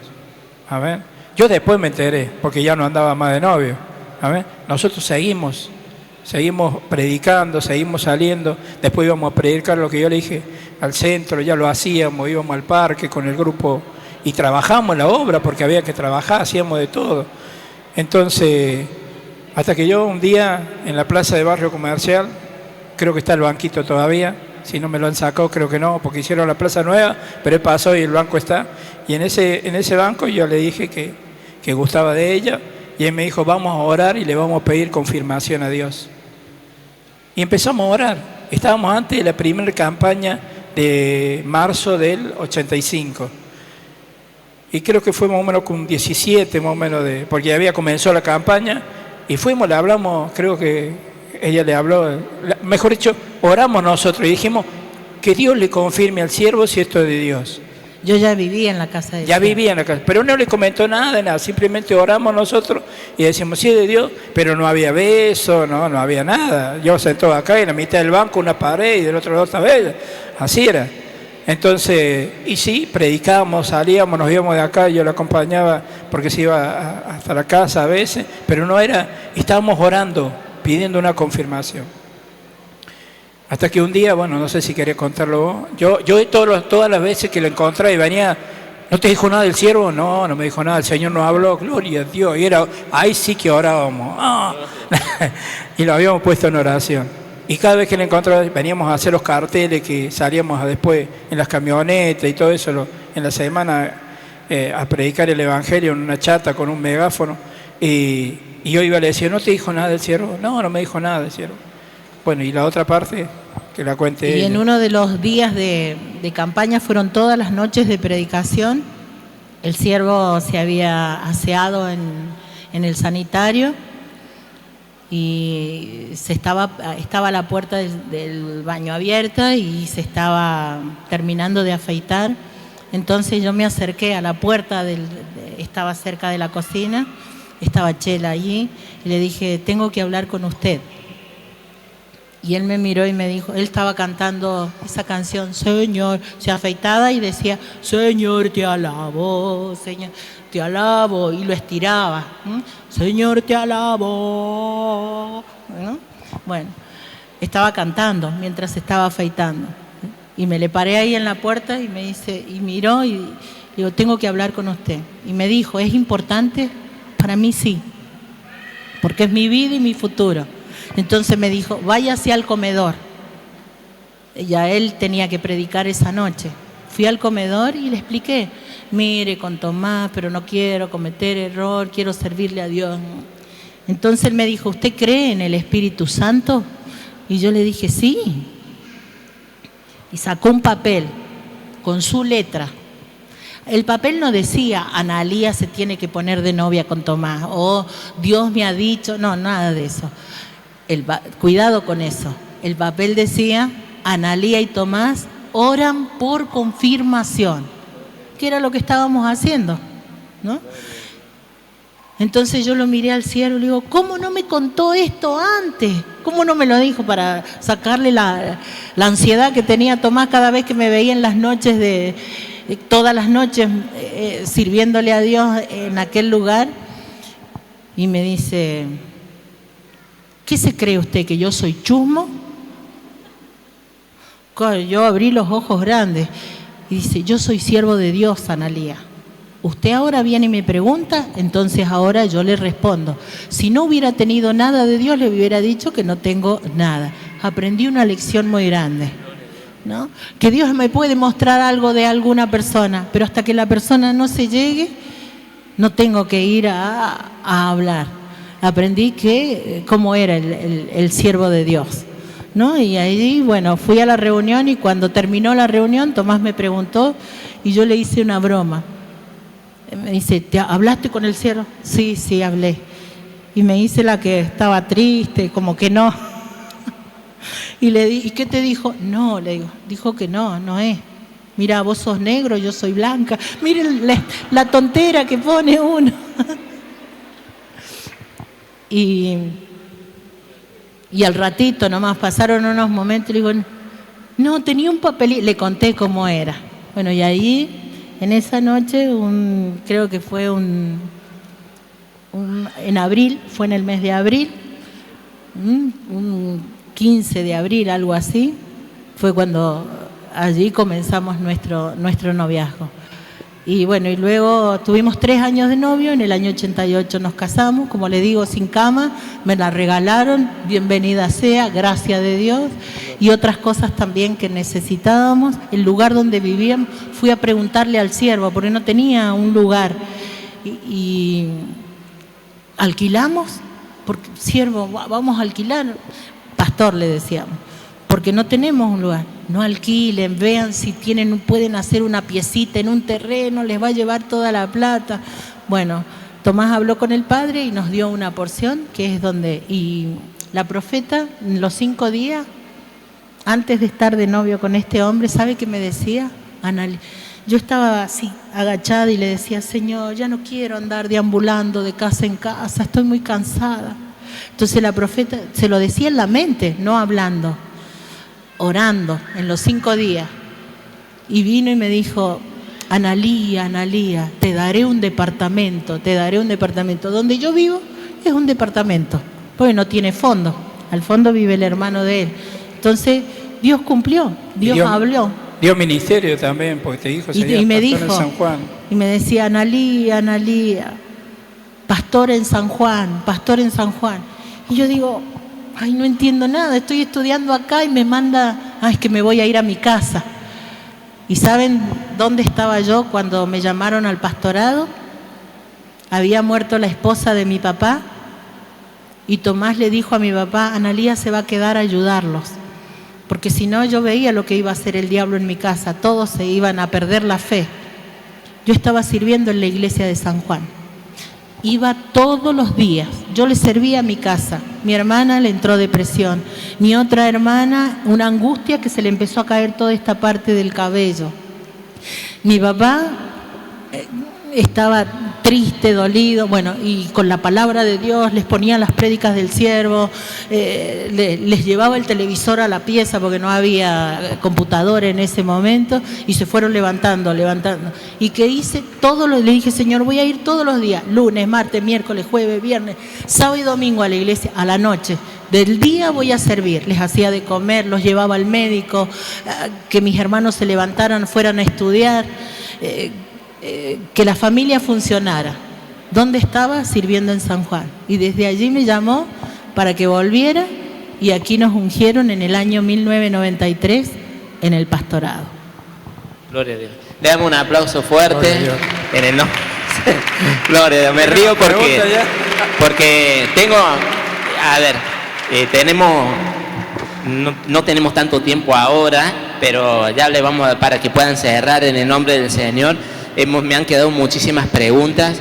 C: A ver, yo después me enteré, porque ya no andaba más de novio. A ver, nosotros seguimos predicando, seguimos saliendo, después íbamos a predicar lo que yo le dije al centro, ya lo hacíamos, íbamos al parque con el grupo y trabajamos en la obra porque había que trabajar, hacíamos de todo. Entonces, hasta que yo un día en la plaza de Barrio Comercial, creo que está el banquito todavía, si no me lo han sacado creo que no, porque hicieron la plaza nueva, pero él pasó y el banco está, y en ese banco yo le dije que gustaba de ella, y él me dijo, vamos a orar y le vamos a pedir confirmación a Dios. Y empezamos a orar. Estábamos antes de la primera campaña de marzo del 85. Y creo que fue más o menos con 17, más o menos, porque ya había comenzado la campaña, y fuimos, le hablamos, creo que ella le habló, mejor dicho, oramos nosotros y dijimos que Dios le confirme al siervo si esto es de Dios.
B: Yo ya vivía en la casa de
C: Ya vivía en la casa, pero no le comentó nada, simplemente oramos nosotros y decimos, sí es de Dios, pero no había beso, no había nada. Yo sentado acá y en la mitad del banco una pared y del otro lado estaba ella, así era. Entonces, y sí, predicábamos, salíamos, nos íbamos de acá, yo la acompañaba porque se iba hasta la casa a veces, pero no era, estábamos orando, pidiendo una confirmación. Hasta que un día, bueno, no sé si querés contarlo vos, yo todas las veces que lo encontré y venía, ¿no te dijo nada del siervo? No me dijo nada, el Señor nos habló, gloria a Dios, y ahí sí que orábamos, y lo habíamos puesto en oración. Y cada vez que lo encontraba, veníamos a hacer los carteles que salíamos después en las camionetas y todo eso, en la semana a predicar el Evangelio en una chata con un megáfono, y yo iba a le decía, ¿no te dijo nada del siervo? No me dijo nada del siervo. Bueno, y la otra parte, que la cuente ella.
B: Y en uno de los días de campaña fueron todas las noches de predicación. El siervo se había aseado en el sanitario y estaba la puerta del baño abierta y se estaba terminando de afeitar. Entonces yo me acerqué a la puerta, estaba cerca de la cocina, estaba Chela allí, y le dije, tengo que hablar con usted. Y él me miró y me dijo, él estaba cantando esa canción, Señor, se afeitaba y decía, Señor, te alabo, Señor, te alabo, y lo estiraba, Señor, te alabo. Bueno, estaba cantando mientras estaba afeitando. Y me le paré ahí en la puerta y me dice, y miró y digo, tengo que hablar con usted. Y me dijo, ¿es importante? Para mí sí, porque es mi vida y mi futuro. Entonces me dijo, váyase al comedor. Ya él tenía que predicar esa noche. Fui al comedor y le expliqué, mire, con Tomás, pero no quiero cometer error, quiero servirle a Dios. Entonces él me dijo, ¿usted cree en el Espíritu Santo? Y yo le dije, sí. Y sacó un papel con su letra. El papel no decía, Analía se tiene que poner de novia con Tomás, o Dios me ha dicho, no, nada de eso. Cuidado con eso. El papel decía, Analía y Tomás oran por confirmación, que era lo que estábamos haciendo, ¿no? Entonces yo lo miré al cielo y le digo, ¿cómo no me contó esto antes? ¿Cómo no me lo dijo para sacarle la ansiedad que tenía Tomás cada vez que me veía en las noches todas las noches sirviéndole a Dios en aquel lugar? Y me dice, ¿qué se cree usted, que yo soy chusmo? Yo abrí los ojos grandes y dice, yo soy siervo de Dios, Analía. Usted ahora viene y me pregunta, entonces ahora yo le respondo. Si no hubiera tenido nada de Dios, le hubiera dicho que no tengo nada. Aprendí una lección muy grande, ¿no? Que Dios me puede mostrar algo de alguna persona, pero hasta que la persona no se llegue, no tengo que ir a hablar. Aprendí cómo era el siervo de Dios, ¿no? Y ahí, bueno, fui a la reunión y cuando terminó la reunión, Tomás me preguntó y yo le hice una broma. Me dice, ¿hablaste con el siervo? Sí, hablé. Y me hice la que estaba triste, como que no. Y le di, ¿y qué te dijo? No, le digo, dijo que no es. Mira, vos sos negro, yo soy blanca. Miren la tontera que pone uno. Y al ratito nomás pasaron unos momentos y le digo, no, tenía un papelito, le conté cómo era. Bueno, y ahí, en esa noche, creo que fue en abril, fue en el mes de abril, un 15 de abril, algo así, fue cuando allí comenzamos nuestro noviazgo. Y bueno, y luego tuvimos 3 años de novio, en el año 88 nos casamos, como le digo, sin cama, me la regalaron, bienvenida sea, gracias de Dios, y otras cosas también que necesitábamos. El lugar donde vivíamos, fui a preguntarle al siervo, porque no tenía un lugar, y alquilamos, porque siervo, vamos a alquilar, pastor le decíamos, porque no tenemos un lugar. No alquilen, vean si pueden hacer una piecita en un terreno, les va a llevar toda la plata. Bueno, Tomás habló con el padre y nos dio una porción, que es donde... Y la profeta, en los 5 días, antes de estar de novio con este hombre, ¿sabe qué me decía? Yo estaba así, agachada, y le decía, Señor, ya no quiero andar deambulando de casa en casa, estoy muy cansada. Entonces la profeta se lo decía en la mente, no hablando, orando en los 5 días. Y vino y me dijo, Analía, te daré un departamento. Donde yo vivo es un departamento, porque no tiene fondo. Al fondo vive el hermano de él. Entonces, Dios cumplió, Dios habló.
C: Dio ministerio también, porque te dijo,
B: y me dijo,
C: en San Juan.
B: Y me decía, Analía, pastor en San Juan. Y yo digo, ay, no entiendo nada, estoy estudiando acá y me manda, es que me voy a ir a mi casa. ¿Y saben dónde estaba yo cuando me llamaron al pastorado? Había muerto la esposa de mi papá y Tomás le dijo a mi papá, Analía se va a quedar a ayudarlos, porque si no yo veía lo que iba a hacer el diablo en mi casa, todos se iban a perder la fe. Yo estaba sirviendo en la iglesia de San Juan. Iba todos los días, yo le servía a mi casa. Mi hermana le entró depresión, mi otra hermana una angustia que se le empezó a caer toda esta parte del cabello. Mi papá estaba triste, dolido, bueno, y con la palabra de Dios les ponía las prédicas del siervo, les llevaba el televisor a la pieza porque no había computadora en ese momento, y se fueron levantando. ¿Y qué hice? Le dije, Señor, voy a ir todos los días, lunes, martes, miércoles, jueves, viernes, sábado y domingo a la iglesia, a la noche. Del día voy a servir, les hacía de comer, los llevaba al médico, que mis hermanos se levantaran, fueran a estudiar, que la familia funcionara. ¿Dónde estaba? Sirviendo en San Juan. Y desde allí me llamó para que volviera, y aquí nos ungieron en el año 1993 en el pastorado.
A: Gloria a Dios. Le damos un aplauso fuerte.
C: Gloria a Dios.
A: En el nombre. Gloria a Dios. Me río porque tengo, a ver, no tenemos tanto tiempo ahora, pero ya le vamos a, para que puedan cerrar en el nombre del Señor. Me han quedado muchísimas preguntas.